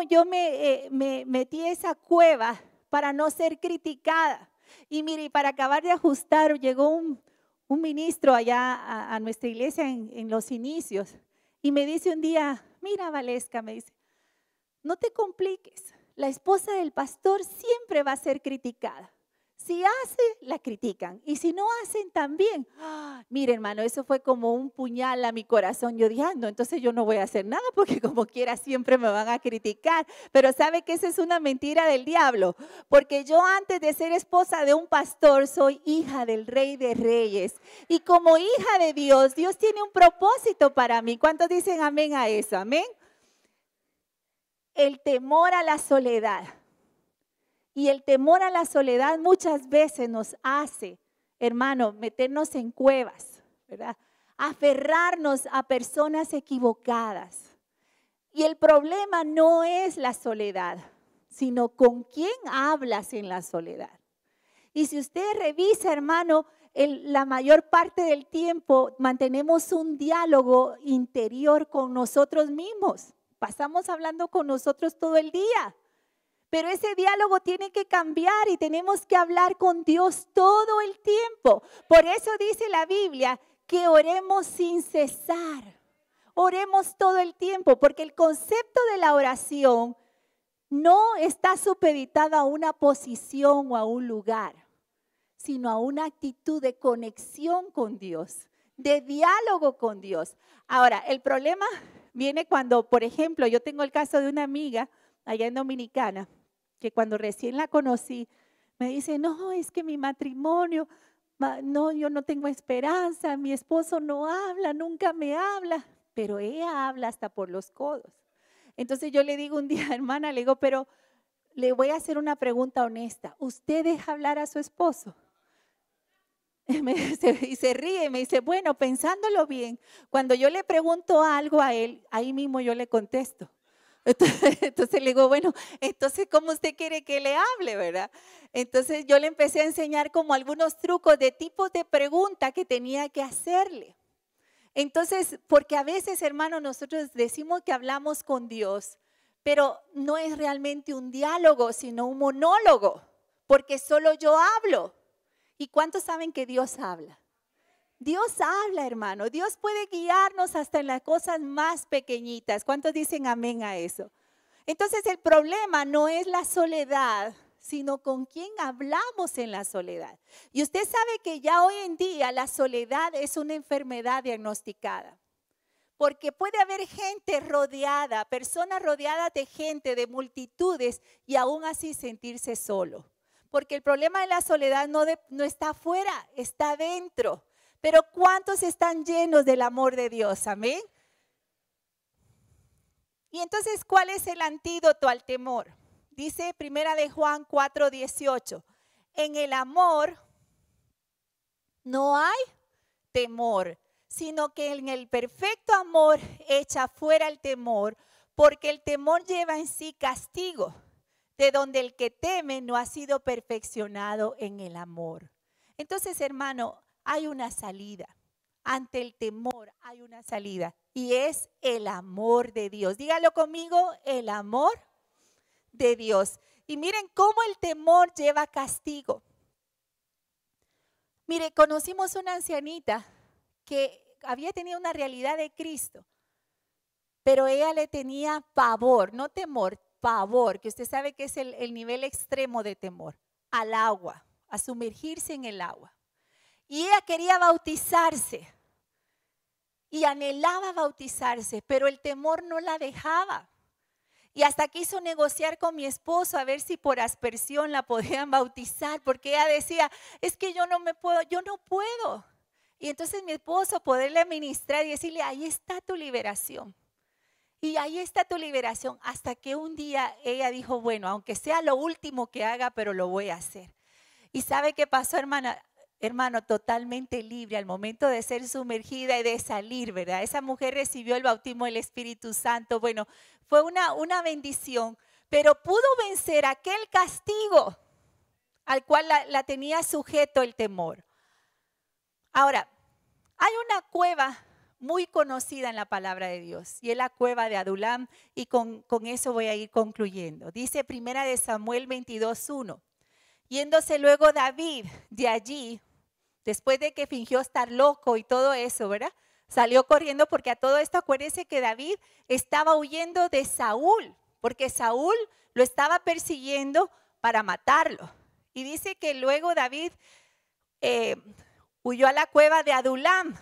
yo me metí a esa cueva para no ser criticada. Y mire, para acabar de ajustar, llegó un ministro allá a nuestra iglesia en los inicios y me dice un día, mira Valesca, me dice, no te compliques, la esposa del pastor siempre va a ser criticada. Si hace, la critican y si no hacen también. Mire hermano, eso fue como un puñal a mi corazón. Yo dije, no, entonces yo no voy a hacer nada porque como quiera siempre me van a criticar. Pero sabe que esa es una mentira del diablo, porque yo antes de ser esposa de un pastor soy hija del Rey de Reyes. Y como hija de Dios, Dios tiene un propósito para mí. ¿Cuántos dicen amén a eso? Amén. El temor a la soledad. Y el temor a la soledad muchas veces nos hace, hermano, meternos en cuevas, ¿verdad? Aferrarnos a personas equivocadas. Y el problema no es la soledad, sino con quién hablas en la soledad. Y si usted revisa, hermano, la mayor parte del tiempo mantenemos un diálogo interior con nosotros mismos. Pasamos hablando con nosotros todo el día. Pero ese diálogo tiene que cambiar y tenemos que hablar con Dios todo el tiempo. Por eso dice la Biblia que oremos sin cesar. Oremos todo el tiempo, porque el concepto de la oración no está supeditado a una posición o a un lugar, sino a una actitud de conexión con Dios, de diálogo con Dios. Ahora, el problema viene cuando, por ejemplo, yo tengo el caso de una amiga allá en Dominicana, que cuando recién la conocí, me dice, no, es que mi matrimonio, no, yo no tengo esperanza, mi esposo no habla, nunca me habla, pero ella habla hasta por los codos. Entonces yo le digo un día, hermana, le digo, pero le voy a hacer una pregunta honesta. ¿Usted deja hablar a su esposo? Y se ríe y me dice, bueno, pensándolo bien, cuando yo le pregunto algo a él, ahí mismo yo le contesto. Entonces le digo, bueno, entonces ¿cómo usted quiere que le hable, verdad? Entonces yo le empecé a enseñar como algunos trucos de tipos de pregunta que tenía que hacerle. Entonces, porque a veces, hermano, nosotros decimos que hablamos con Dios, pero no es realmente un diálogo, sino un monólogo, porque solo yo hablo. ¿Y cuántos saben que Dios habla? Dios habla, hermano. Dios puede guiarnos hasta en las cosas más pequeñitas. ¿Cuántos dicen amén a eso? Entonces el problema no es la soledad, sino con quién hablamos en la soledad. Y usted sabe que ya hoy en día la soledad es una enfermedad diagnosticada. Porque puede haber gente rodeada, personas rodeadas de gente, de multitudes, y aún así sentirse solo. Porque el problema de la soledad no está afuera, está dentro. Pero ¿cuántos están llenos del amor de Dios? Amén. Y entonces, ¿cuál es el antídoto al temor? Dice Primera de Juan 4:18. En el amor no hay temor, sino que en el perfecto amor echa fuera el temor, porque el temor lleva en sí castigo, de donde el que teme no ha sido perfeccionado en el amor. Entonces, hermano, hay una salida. Ante el temor hay una salida y es el amor de Dios. Dígalo conmigo, el amor de Dios. Y miren cómo el temor lleva castigo. Mire, conocimos una ancianita que había tenido una realidad de Cristo, pero ella le tenía pavor, no temor, pavor, que usted sabe que es el nivel extremo de temor, al agua, a sumergirse en el agua. Y ella quería bautizarse y anhelaba bautizarse, pero el temor no la dejaba. Y hasta quiso negociar con mi esposo a ver si por aspersión la podían bautizar, porque ella decía, es que yo no puedo. Y entonces mi esposo poderle ministrar y decirle, ahí está tu liberación. Y ahí está tu liberación, hasta que un día ella dijo, bueno, aunque sea lo último que haga, pero lo voy a hacer. ¿Y sabe qué pasó, hermana? Hermano, totalmente libre al momento de ser sumergida y de salir, ¿verdad? Esa mujer recibió el bautismo del Espíritu Santo. Bueno, fue una bendición, pero pudo vencer aquel castigo al cual la tenía sujeto el temor. Ahora, hay una cueva muy conocida en la palabra de Dios y es la cueva de Adulam, y con eso voy a ir concluyendo. Dice Primera de Samuel 22:1. Yéndose luego David de allí, después de que fingió estar loco y todo eso, ¿verdad? Salió corriendo, porque a todo esto acuérdense que David estaba huyendo de Saúl, porque Saúl lo estaba persiguiendo para matarlo. Y dice que luego David huyó a la cueva de Adulam.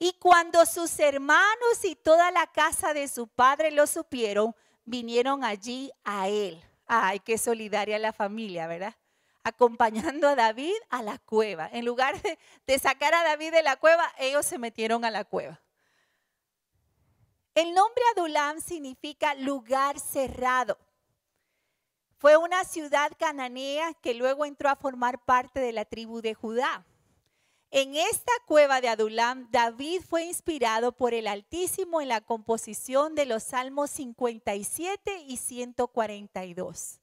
Y cuando sus hermanos y toda la casa de su padre lo supieron, vinieron allí a él. Ay, qué solidaria la familia, ¿verdad? Acompañando a David a la cueva. En lugar de sacar a David de la cueva, ellos se metieron a la cueva. El nombre Adulam significa lugar cerrado. Fue una ciudad cananea que luego entró a formar parte de la tribu de Judá. En esta cueva de Adulam, David fue inspirado por el Altísimo en la composición de los Salmos 57 y 142.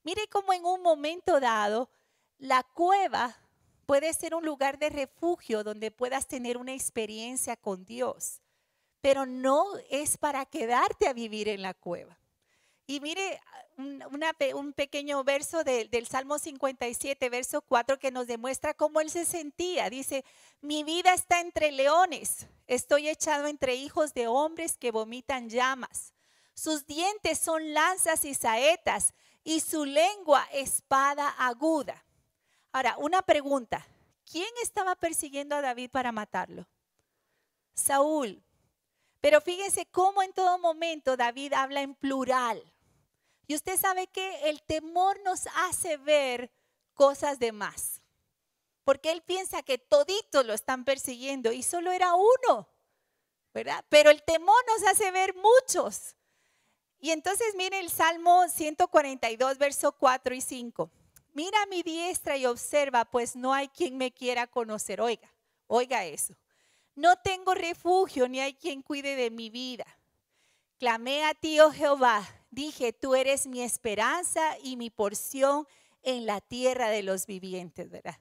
Mire cómo en un momento dado, la cueva puede ser un lugar de refugio donde puedas tener una experiencia con Dios, pero no es para quedarte a vivir en la cueva. Y mire un pequeño verso del Salmo 57, verso 4, que nos demuestra cómo él se sentía. Dice, mi vida está entre leones, estoy echado entre hijos de hombres que vomitan llamas. Sus dientes son lanzas y saetas, y su lengua espada aguda. Ahora, una pregunta. ¿Quién estaba persiguiendo a David para matarlo? Saúl. Pero fíjense cómo en todo momento David habla en plural. Y usted sabe que el temor nos hace ver cosas de más. Porque él piensa que toditos lo están persiguiendo y solo era uno, ¿verdad? Pero el temor nos hace ver muchos. Y entonces mire el Salmo 142, verso 4 y 5. Mira a mi diestra y observa, pues no hay quien me quiera conocer. Oiga eso. No tengo refugio, ni hay quien cuide de mi vida. Clamé a ti, oh Jehová. Dije, tú eres mi esperanza y mi porción en la tierra de los vivientes, ¿verdad?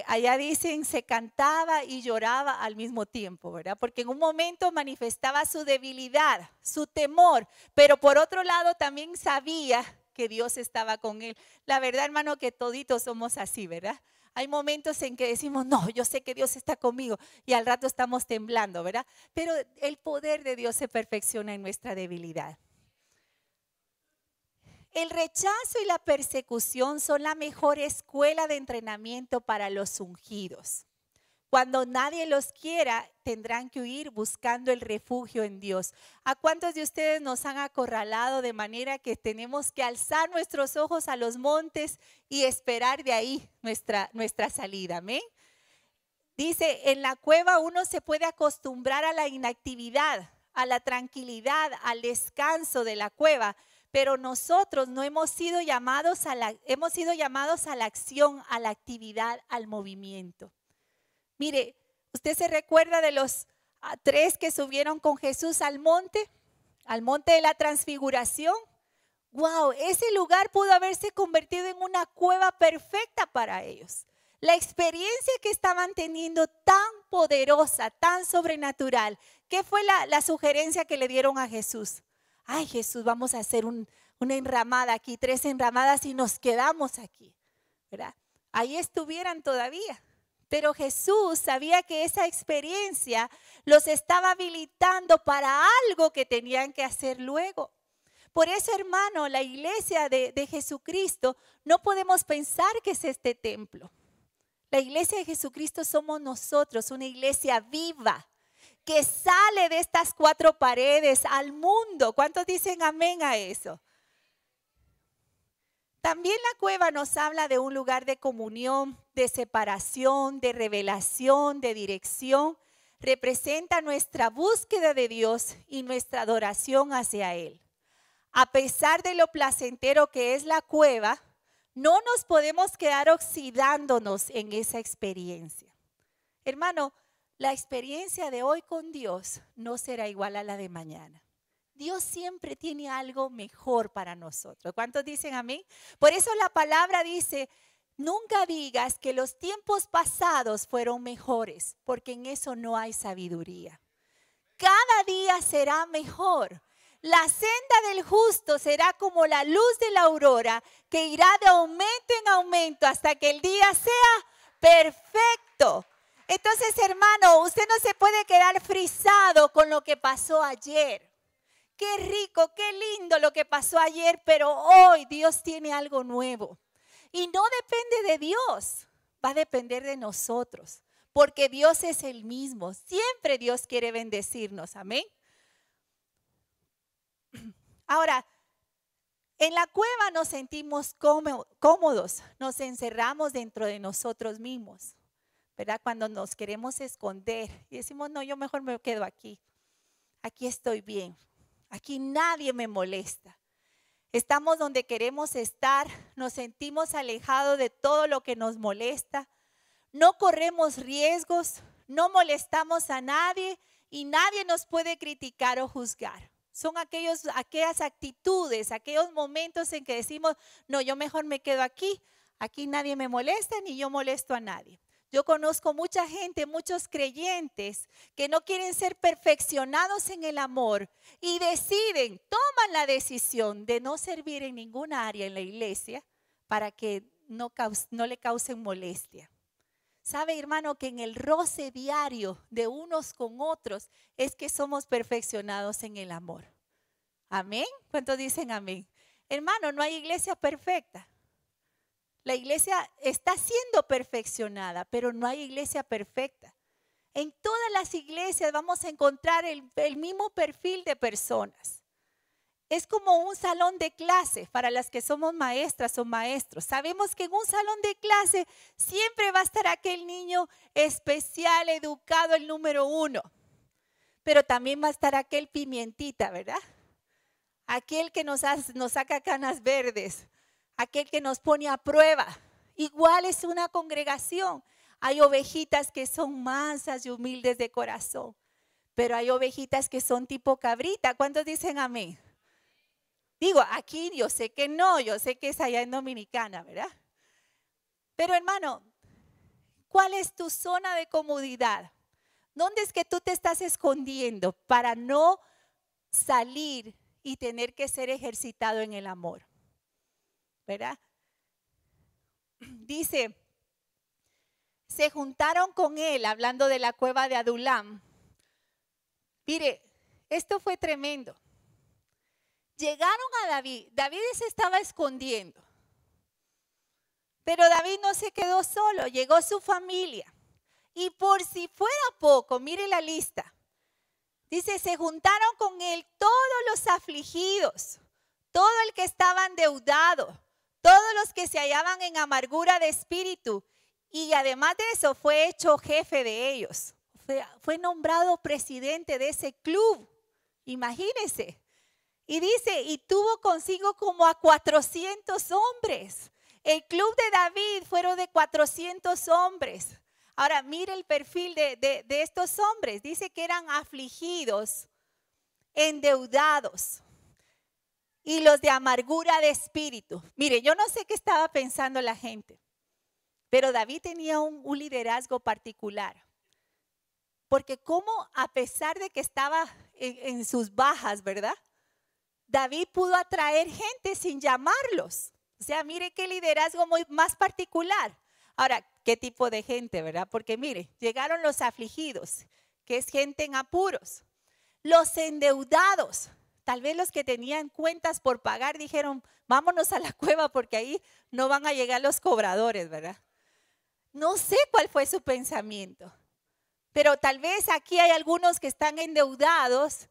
Allá dicen, se cantaba y lloraba al mismo tiempo, ¿verdad? Porque en un momento manifestaba su debilidad, su temor, pero por otro lado también sabía que Dios estaba con él. La verdad, hermano, que toditos somos así, ¿verdad? Hay momentos en que decimos, no, yo sé que Dios está conmigo y al rato estamos temblando, ¿verdad? Pero el poder de Dios se perfecciona en nuestra debilidad. El rechazo y la persecución son la mejor escuela de entrenamiento para los ungidos. Cuando nadie los quiera, tendrán que huir buscando el refugio en Dios. ¿A cuántos de ustedes nos han acorralado de manera que tenemos que alzar nuestros ojos a los montes y esperar de ahí nuestra salida? Amén. Dice, en la cueva uno se puede acostumbrar a la inactividad, a la tranquilidad, al descanso de la cueva. Pero nosotros no hemos sido llamados a la acción, a la actividad, al movimiento. Mire, ¿usted se recuerda de los 3 que subieron con Jesús al monte de la transfiguración? ¡Wow! Ese lugar pudo haberse convertido en una cueva perfecta para ellos. La experiencia que estaban teniendo tan poderosa, tan sobrenatural. ¿Qué fue la sugerencia que le dieron a Jesús? Ay, Jesús, vamos a hacer una enramada aquí, 3 enramadas y nos quedamos aquí, ¿verdad? Ahí estuvieran todavía. Pero Jesús sabía que esa experiencia los estaba habilitando para algo que tenían que hacer luego. Por eso, hermano, la iglesia de Jesucristo, no podemos pensar que es este templo. La iglesia de Jesucristo somos nosotros, una iglesia viva, que sale de estas 4 paredes al mundo. ¿Cuántos dicen amén a eso? También la cueva nos habla de un lugar de comunión, de separación, de revelación, de dirección. Representa nuestra búsqueda de Dios y nuestra adoración hacia Él. A pesar de lo placentero que es la cueva, no nos podemos quedar oxidándonos en esa experiencia. Hermano, la experiencia de hoy con Dios no será igual a la de mañana. Dios siempre tiene algo mejor para nosotros. ¿Cuántos dicen amén? Por eso la palabra dice, nunca digas que los tiempos pasados fueron mejores, porque en eso no hay sabiduría. Cada día será mejor. La senda del justo será como la luz de la aurora, que irá de aumento en aumento hasta que el día sea perfecto. Entonces, hermano, usted no se puede quedar frisado con lo que pasó ayer. Qué rico, qué lindo lo que pasó ayer, pero hoy Dios tiene algo nuevo. Y no depende de Dios, va a depender de nosotros, porque Dios es el mismo. Siempre Dios quiere bendecirnos, amén. Ahora, en la cueva nos sentimos cómodos, nos encerramos dentro de nosotros mismos. ¿Verdad? Cuando nos queremos esconder y decimos, no, yo mejor me quedo aquí. Aquí estoy bien. Aquí nadie me molesta. Estamos donde queremos estar. Nos sentimos alejados de todo lo que nos molesta. No corremos riesgos. No molestamos a nadie y nadie nos puede criticar o juzgar. Son aquellas actitudes, aquellos momentos en que decimos, no, yo mejor me quedo aquí. Aquí nadie me molesta ni yo molesto a nadie. Yo conozco mucha gente, muchos creyentes que no quieren ser perfeccionados en el amor y toman la decisión de no servir en ninguna área en la iglesia para que no le causen molestia. ¿Sabe, hermano, que en el roce diario de unos con otros es que somos perfeccionados en el amor? ¿Amén? ¿Cuántos dicen amén? Hermano, no hay iglesia perfecta. La iglesia está siendo perfeccionada, pero no hay iglesia perfecta. En todas las iglesias vamos a encontrar el mismo perfil de personas. es como un salón de clase para las que somos maestras o maestros. Sabemos que en un salón de clase siempre va a estar aquel niño especial, educado, el número 1. Pero también va a estar aquel pimientita, ¿verdad? Aquel que nos saca canas verdes, aquel que nos pone a prueba. Igual es una congregación. Hay ovejitas que son mansas y humildes de corazón, pero hay ovejitas que son tipo cabrita. ¿Cuántos dicen amén? Digo, aquí yo sé que no, yo sé que es allá en Dominicana, ¿verdad? Pero hermano, ¿cuál es tu zona de comodidad? ¿Dónde es que tú te estás escondiendo para no salir y tener que ser ejercitado en el amor? ¿Verdad? Dice, se juntaron con él, hablando de la cueva de Adulam. Mire, esto fue tremendo. Llegaron a David. David se estaba escondiendo. Pero David no se quedó solo, llegó su familia. Y por si fuera poco, mire la lista. Dice, se juntaron con él todos los afligidos, todo el que estaba endeudado, todos los que se hallaban en amargura de espíritu. Y además de eso fue hecho jefe de ellos. Fue nombrado presidente de ese club. Imagínense. Y dice, y tuvo consigo como a 400 hombres. El club de David fueron de 400 hombres. Ahora, mire el perfil de estos hombres. Dice que eran afligidos, endeudados y los de amargura de espíritu. Mire, yo no sé qué estaba pensando la gente, pero David tenía un liderazgo particular. Porque como a pesar de que estaba en sus bajas, ¿verdad? David pudo atraer gente sin llamarlos. O sea, mire qué liderazgo más particular. Ahora, ¿qué tipo de gente, verdad? Porque mire, llegaron los afligidos, que es gente en apuros. Los endeudados, tal vez los que tenían cuentas por pagar, dijeron, vámonos a la cueva porque ahí no van a llegar los cobradores, ¿verdad? No sé cuál fue su pensamiento, pero tal vez aquí hay algunos que están endeudados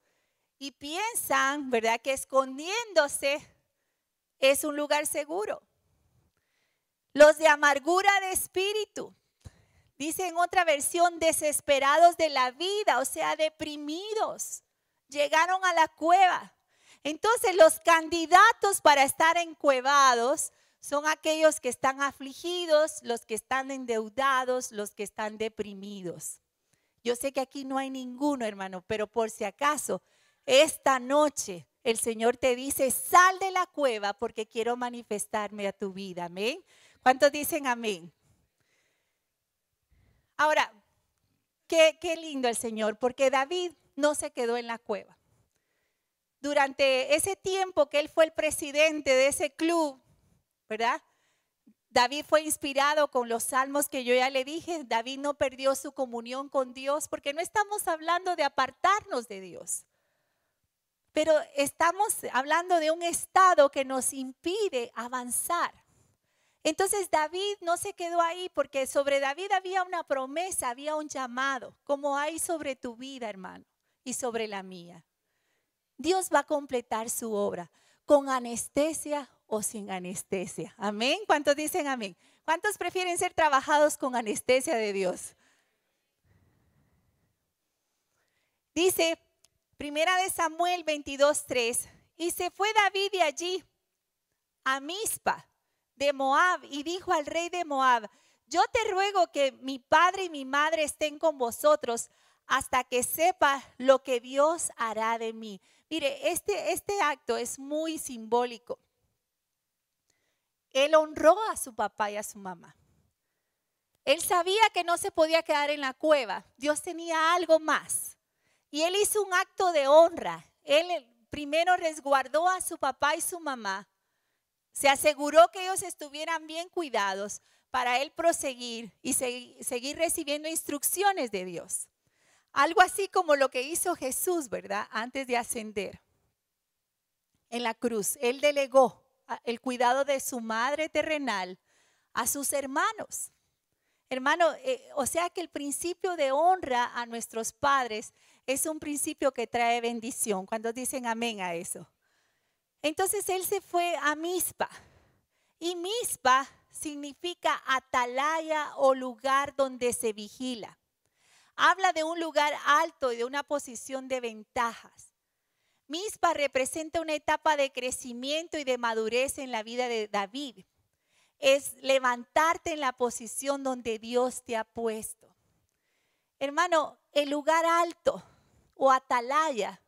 y piensan, ¿verdad?, que escondiéndose es un lugar seguro. Los de amargura de espíritu, dice en otra versión, desesperados de la vida, o sea, deprimidos, llegaron a la cueva. Entonces, los candidatos para estar encuevados son aquellos que están afligidos, los que están endeudados, los que están deprimidos. Yo sé que aquí no hay ninguno, hermano, pero por si acaso, esta noche el Señor te dice, sal de la cueva porque quiero manifestarme a tu vida. Amén. ¿Cuántos dicen amén? Ahora, qué lindo el Señor, porque David no se quedó en la cueva. Durante ese tiempo que él fue el presidente de ese club, ¿verdad? David fue inspirado con los salmos que yo ya le dije. David no perdió su comunión con Dios porque no estamos hablando de apartarnos de Dios. Pero estamos hablando de un estado que nos impide avanzar. Entonces David no se quedó ahí porque sobre David había una promesa, había un llamado, como hay sobre tu vida, hermano, y sobre la mía. Dios va a completar su obra con anestesia o sin anestesia. Amén. ¿Cuántos dicen amén? ¿Cuántos prefieren ser trabajados con anestesia de Dios? Dice Primera de Samuel 22:3, y se fue David de allí a Mizpa de Moab y dijo al rey de Moab, yo te ruego que mi padre y mi madre estén con vosotros hasta que sepa lo que Dios hará de mí. Mire, este acto es muy simbólico. Él honró a su papá y a su mamá. Él sabía que no se podía quedar en la cueva. Dios tenía algo más. Y él hizo un acto de honra. Él primero resguardó a su papá y su mamá. Se aseguró que ellos estuvieran bien cuidados para él proseguir y seguir recibiendo instrucciones de Dios. Algo así como lo que hizo Jesús, ¿verdad? Antes de ascender en la cruz. Él delegó el cuidado de su madre terrenal a sus hermanos. Hermano, o sea que el principio de honra a nuestros padres es un principio que trae bendición. ¿Cuántos dicen amén a eso? Entonces él se fue a Mizpa. Y Mizpa significa atalaya o lugar donde se vigila. Habla de un lugar alto y de una posición de ventajas. Mizpa representa una etapa de crecimiento y de madurez en la vida de David. Es levantarte en la posición donde Dios te ha puesto. Hermano, el lugar alto o atalaya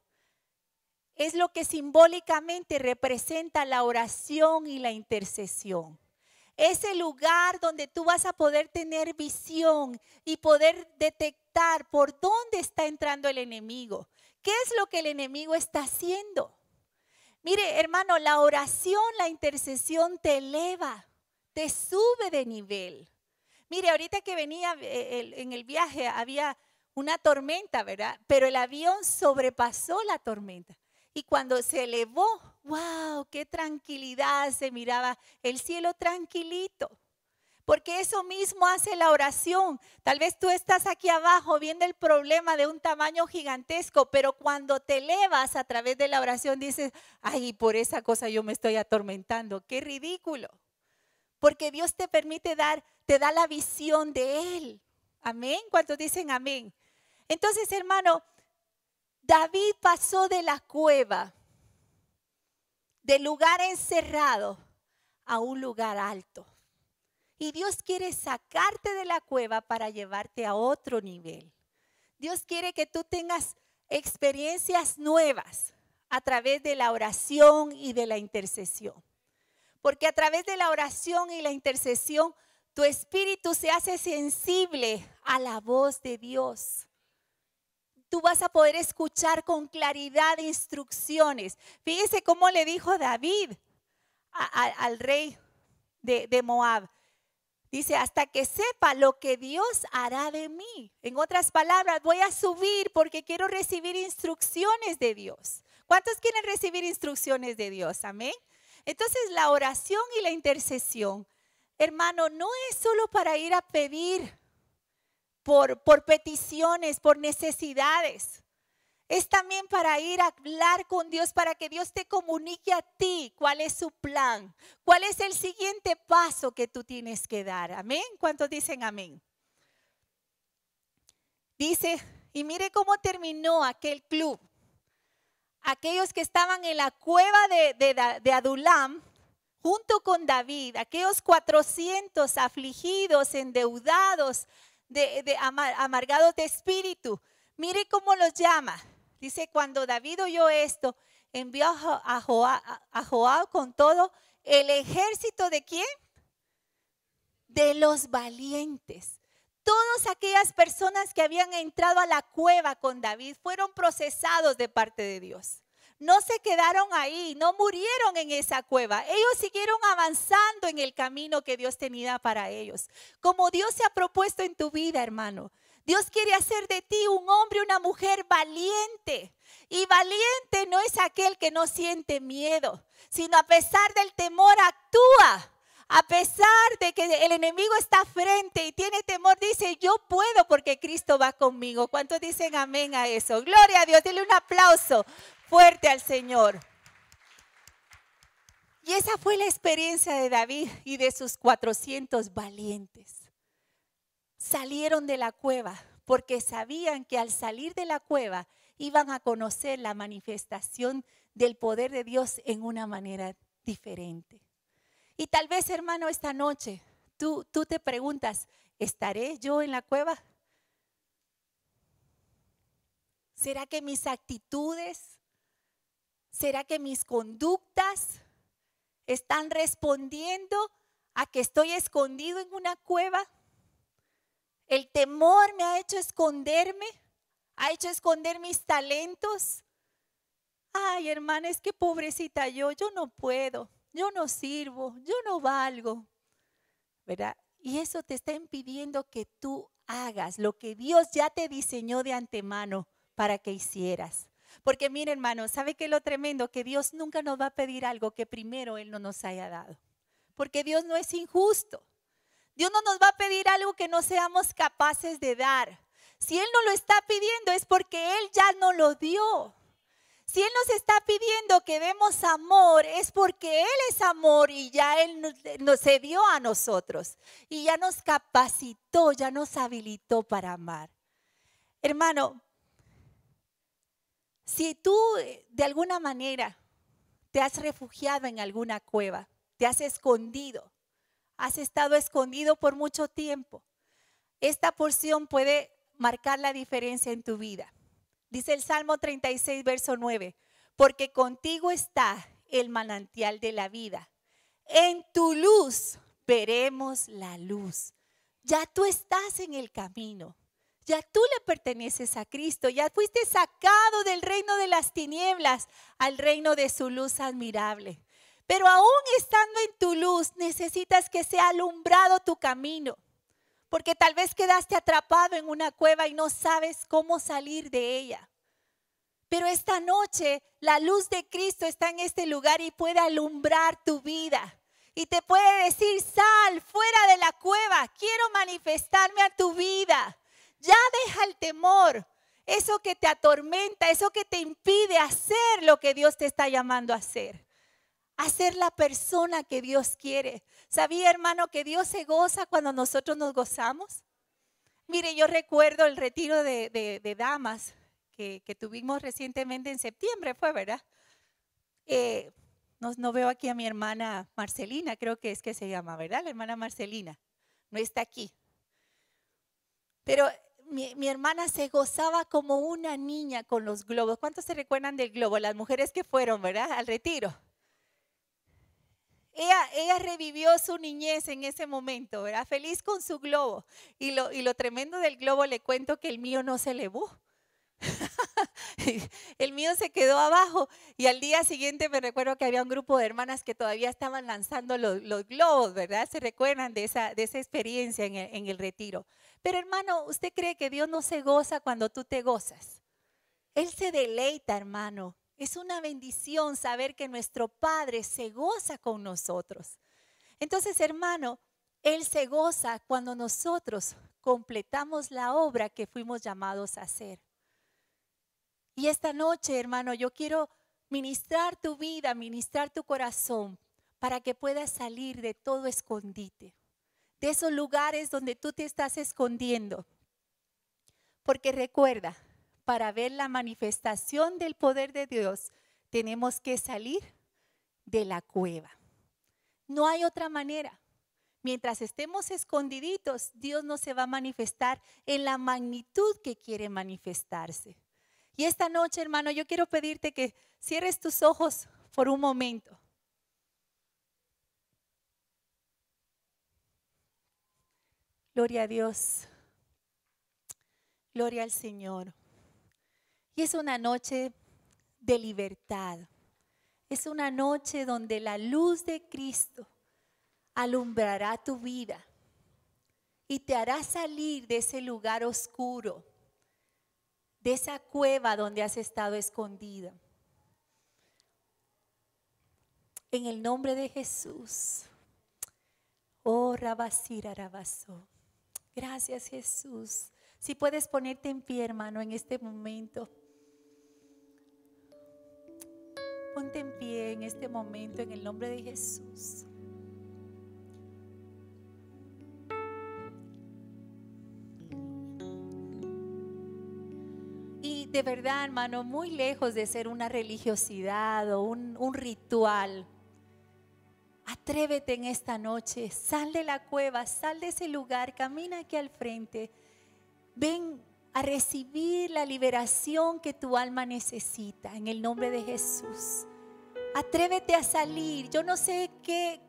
es lo que simbólicamente representa la oración y la intercesión. Es el lugar donde tú vas a poder tener visión y poder detectar por dónde está entrando el enemigo. ¿Qué es lo que el enemigo está haciendo? Mire, hermano, la oración, la intercesión te eleva, te sube de nivel. Mire, ahorita que venía en el viaje había una tormenta, ¿verdad? Pero el avión sobrepasó la tormenta. Y cuando se elevó, wow, qué tranquilidad, se miraba el cielo tranquilito. Porque eso mismo hace la oración. Tal vez tú estás aquí abajo viendo el problema de un tamaño gigantesco, pero cuando te elevas a través de la oración dices, ay, por esa cosa yo me estoy atormentando. Qué ridículo. Porque Dios te permite te da la visión de Él. Amén. ¿Cuántos dicen amén? Entonces, hermano, David pasó de la cueva, del lugar encerrado, a un lugar alto. Y Dios quiere sacarte de la cueva para llevarte a otro nivel. Dios quiere que tú tengas experiencias nuevas a través de la oración y de la intercesión. Porque a través de la oración y la intercesión, tu espíritu se hace sensible a la voz de Dios. Tú vas a poder escuchar con claridad instrucciones. Fíjese cómo le dijo David al rey de Moab. Dice, hasta que sepa lo que Dios hará de mí. En otras palabras, voy a subir porque quiero recibir instrucciones de Dios. ¿Cuántos quieren recibir instrucciones de Dios? Amén. Entonces, la oración y la intercesión, hermano, no es solo para ir a pedir por peticiones, por necesidades. Es también para ir a hablar con Dios, para que Dios te comunique a ti cuál es su plan, cuál es el siguiente paso que tú tienes que dar. Amén. ¿Cuántos dicen amén? Dice, y mire cómo terminó aquel club. Aquellos que estaban en la cueva de Adulam, junto con David, aquellos 400 afligidos, endeudados, amargados de espíritu. Mire cómo los llama. Dice, cuando David oyó esto, envió a Joab con todo el ejército ¿de quién? De los valientes. Todas aquellas personas que habían entrado a la cueva con David fueron procesados de parte de Dios. No se quedaron ahí, no murieron en esa cueva. Ellos siguieron avanzando en el camino que Dios tenía para ellos. Como Dios se ha propuesto en tu vida, hermano. Dios quiere hacer de ti un hombre, una mujer valiente. Y valiente no es aquel que no siente miedo, sino a pesar del temor actúa. A pesar de que el enemigo está frente y tiene temor, dice, yo puedo porque Cristo va conmigo. ¿Cuántos dicen amén a eso? Gloria a Dios, denle un aplauso fuerte al Señor. Y esa fue la experiencia de David y de sus 400 valientes. Salieron de la cueva porque sabían que al salir de la cueva iban a conocer la manifestación del poder de Dios en una manera diferente. Y tal vez, hermano, esta noche tú te preguntas, ¿estaré yo en la cueva? ¿Será que mis actitudes, será que mis conductas están respondiendo a que estoy escondido en una cueva? ¿El temor me ha hecho esconderme? ¿Ha hecho esconder mis talentos? Ay, hermana, es que pobrecita yo no puedo. Yo no sirvo, yo no valgo, ¿verdad? Y eso te está impidiendo que tú hagas lo que Dios ya te diseñó de antemano para que hicieras. Porque mire, hermano, ¿sabe qué es lo tremendo? Que Dios nunca nos va a pedir algo que primero Él no nos haya dado. Porque Dios no es injusto. Dios no nos va a pedir algo que no seamos capaces de dar. Si Él no lo está pidiendo es porque Él ya no lo dio. Si Él nos está pidiendo que demos amor, es porque Él es amor y ya Él nos se dio a nosotros. Y ya nos capacitó, ya nos habilitó para amar. Hermano, si tú de alguna manera te has refugiado en alguna cueva, te has escondido, has estado escondido por mucho tiempo, esta porción puede marcar la diferencia en tu vida. Dice el Salmo 36, verso 9, porque contigo está el manantial de la vida. En tu luz veremos la luz. Ya tú estás en el camino. Ya tú le perteneces a Cristo. Ya fuiste sacado del reino de las tinieblas al reino de su luz admirable. Pero aún estando en tu luz, necesitas que sea alumbrado tu camino. Porque tal vez quedaste atrapado en una cueva y no sabes cómo salir de ella. Pero esta noche la luz de Cristo está en este lugar y puede alumbrar tu vida. Y te puede decir, sal fuera de la cueva, quiero manifestarme a tu vida. Ya deja el temor, eso que te atormenta, eso que te impide hacer lo que Dios te está llamando a hacer. A ser la persona que Dios quiere. ¿Sabía, hermano, que Dios se goza cuando nosotros nos gozamos? Mire, yo recuerdo el retiro de damas que tuvimos recientemente en septiembre, fue, ¿verdad? No veo aquí a mi hermana Marcelina, creo que es que se llama, ¿verdad? La hermana Marcelina, no está aquí. Pero mi hermana se gozaba como una niña con los globos. ¿Cuántos se recuerdan del globo? Las mujeres que fueron, ¿verdad? Al retiro. Ella revivió su niñez en ese momento, ¿verdad? Feliz con su globo. Y lo tremendo del globo, le cuento que el mío no se elevó. El mío se quedó abajo y al día siguiente me recuerdo que había un grupo de hermanas que todavía estaban lanzando los globos, ¿verdad? Se recuerdan de esa experiencia en el retiro. Pero hermano, ¿usted cree que Dios no se goza cuando tú te gozas? Él se deleita, hermano. Es una bendición saber que nuestro Padre se goza con nosotros. Entonces, hermano, Él se goza cuando nosotros completamos la obra que fuimos llamados a hacer. Y esta noche, hermano, yo quiero ministrar tu vida, ministrar tu corazón para que puedas salir de todo escondite, de esos lugares donde tú te estás escondiendo. Porque recuerda, para ver la manifestación del poder de Dios, tenemos que salir de la cueva. No hay otra manera. Mientras estemos escondiditos, Dios no se va a manifestar en la magnitud que quiere manifestarse. Y esta noche, hermano, yo quiero pedirte que cierres tus ojos por un momento. Gloria a Dios. Gloria al Señor. Y es una noche de libertad. Es una noche donde la luz de Cristo alumbrará tu vida y te hará salir de ese lugar oscuro, de esa cueva donde has estado escondido. En el nombre de Jesús. Oh, Rabasira Rabaso. Gracias, Jesús. Si puedes ponerte en pie, hermano, en este momento. Ponte en pie en este momento en el nombre de Jesús. Y de verdad, hermano, muy lejos de ser una religiosidad o un ritual, atrévete en esta noche, sal de la cueva, sal de ese lugar, camina aquí al frente. Ven a recibir la liberación que tu alma necesita en el nombre de Jesús. Atrévete a salir. Yo no sé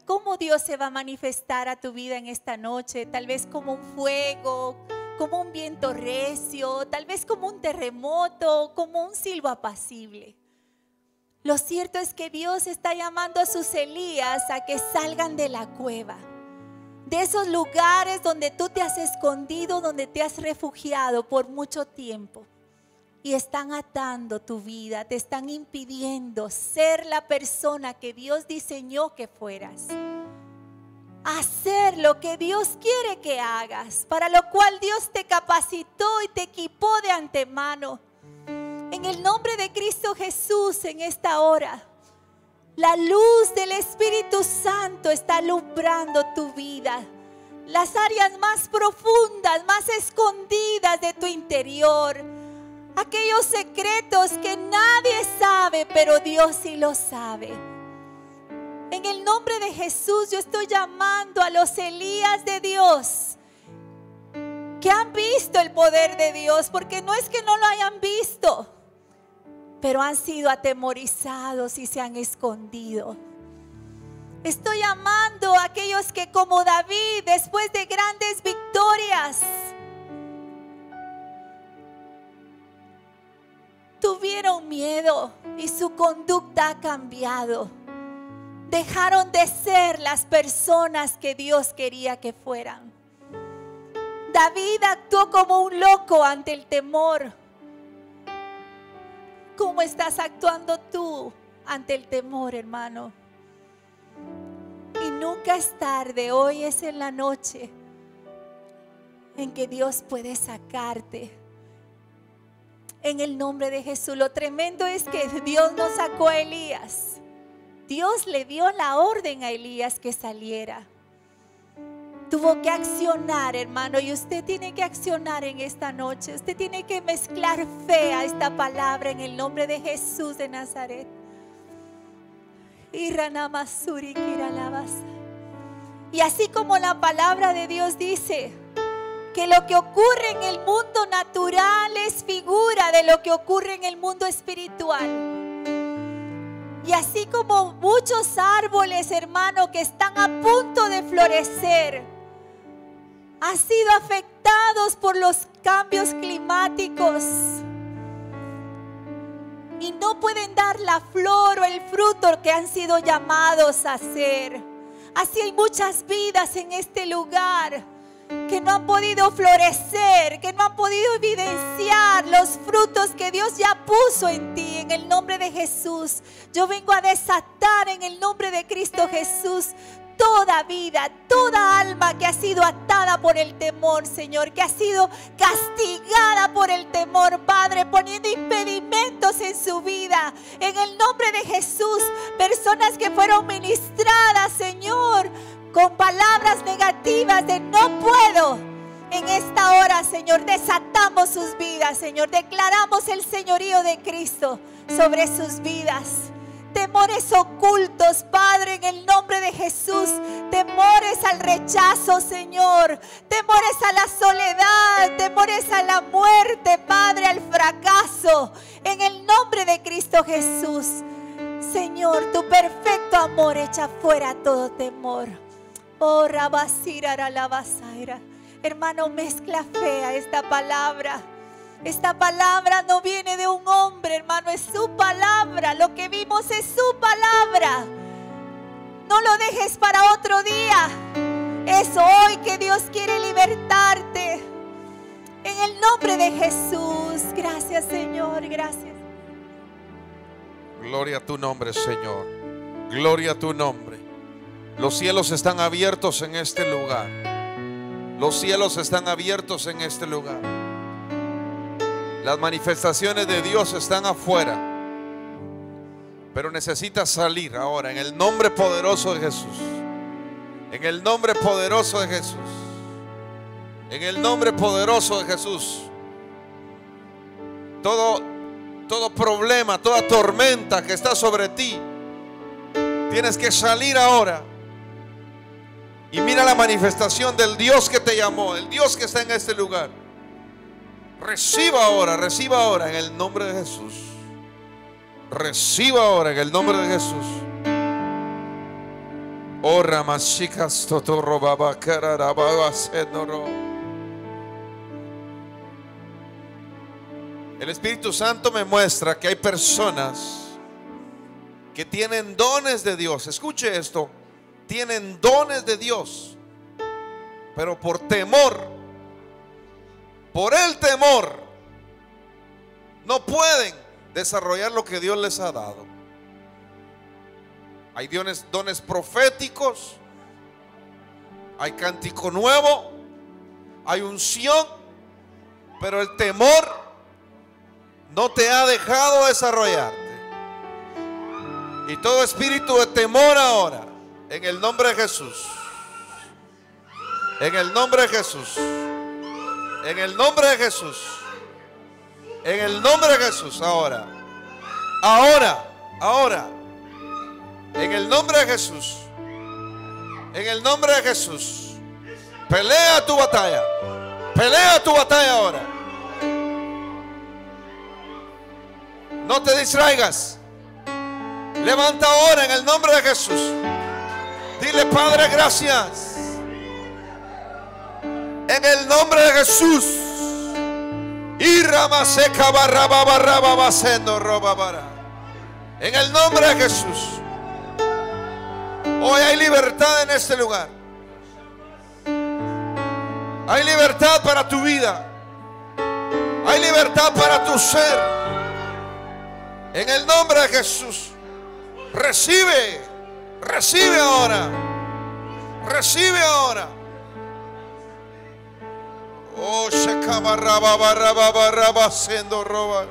cómo Dios se va a manifestar a tu vida en esta noche. Tal vez como un fuego, como un viento recio, tal vez como un terremoto, como un silbo apacible. Lo cierto es que Dios está llamando a sus Elías a que salgan de la cueva, de esos lugares donde tú te has escondido, donde te has refugiado por mucho tiempo. Y están atando tu vida, te están impidiendo ser la persona que Dios diseñó que fueras. Hacer lo que Dios quiere que hagas, para lo cual Dios te capacitó y te equipó de antemano. En En el nombre de Cristo Jesús, en esta hora, la luz del Espíritu Santo está alumbrando tu vida. Las áreas más profundas, más escondidas de tu interior. Aquellos secretos que nadie sabe, pero Dios sí lo sabe. En el nombre de Jesús, yo estoy llamando a los Elías de Dios que han visto el poder de Dios, porque no es que no lo hayan visto, pero han sido atemorizados y se han escondido. Estoy llamando a aquellos que, como David, después de grandes victorias, tuvieron miedo y su conducta ha cambiado. Dejaron de ser las personas que Dios quería que fueran. David actuó como un loco ante el temor. ¿Cómo estás actuando tú ante el temor, hermano? Y nunca es tarde, hoy es en la noche en que Dios puede sacarte. En el nombre de Jesús. Lo tremendo es que Dios no sacó a Elías. Dios le dio la orden a Elías que saliera. Tuvo que accionar, hermano, y usted tiene que accionar en esta noche. Usted tiene que mezclar fe a esta palabra en el nombre de Jesús de Nazaret. Y así como la palabra de Dios dice que lo que ocurre en el mundo natural es figura de lo que ocurre en el mundo espiritual. Y así como muchos árboles, hermano, que están a punto de florecer, han sido afectados por los cambios climáticos y no pueden dar la flor o el fruto que han sido llamados a hacer. Así hay muchas vidas en este lugar que no han podido florecer, que no han podido evidenciar los frutos que Dios ya puso en ti. En el nombre de Jesús, yo vengo a desatar en el nombre de Cristo Jesús toda vida, toda alma que ha sido atada por el temor, Señor, que ha sido castigada por el temor, Padre, poniendo impedimentos en su vida. En el nombre de Jesús, personas que fueron ministradas, Señor, con palabras negativas de no puedo. En esta hora, Señor, desatamos sus vidas, Señor. Declaramos el señorío de Cristo sobre sus vidas. Temores ocultos, Padre, en el nombre de Jesús. Temores al rechazo, Señor. Temores a la soledad. Temores a la muerte, Padre, al fracaso. En el nombre de Cristo Jesús. Señor, tu perfecto amor echa fuera todo temor. Oh, Rabasira, Ralabasaira. Hermano, mezcla fe a esta palabra. Esta palabra no viene de un hombre, hermano, es su palabra. Lo que vimos es su palabra. No lo dejes para otro día. Es hoy que Dios quiere libertarte. En el nombre de Jesús. Gracias, Señor, gracias. Gloria a tu nombre, Señor. Gloria a tu nombre. Los cielos están abiertos en este lugar. Los cielos están abiertos en este lugar. Las manifestaciones de Dios están afuera. Pero necesitas salir ahora en el nombre poderoso de Jesús. En el nombre poderoso de Jesús. En el nombre poderoso de Jesús. Todo problema, toda tormenta que está sobre ti, tienes que salir ahora. Y mira la manifestación del Dios que te llamó, el Dios que está en este lugar. Reciba ahora en el nombre de Jesús. Reciba ahora en el nombre de Jesús. Oh, Ramashicas Totoro Baba Kararababa Senoro. El Espíritu Santo me muestra que hay personas que tienen dones de Dios. Escuche esto. Tienen dones de Dios, pero por temor, por el temor, no pueden desarrollar lo que Dios les ha dado. Hay dones proféticos, hay cántico nuevo, hay unción, pero el temor no te ha dejado desarrollarte. Y todo espíritu de temor ahora, en el nombre de Jesús, en el nombre de Jesús, en el nombre de Jesús, en el nombre de Jesús, ahora, en el nombre de Jesús, en el nombre de Jesús, pelea tu batalla ahora. No te distraigas. Levanta ahora en el nombre de Jesús. Dile: Padre, gracias. En el nombre de Jesús. Y rama seca barra basendo roba bara. En el nombre de Jesús. Hoy hay libertad en este lugar. Hay libertad para tu vida. Hay libertad para tu ser. En el nombre de Jesús. Recibe ahora. Recibe ahora. Oh, se camarraba barra siendo roba.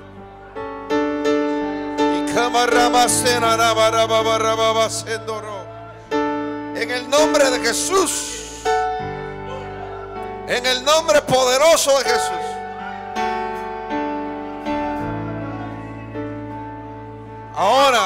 Y camarraba cena barra siendo roba. En el nombre de Jesús. En el nombre poderoso de Jesús. Ahora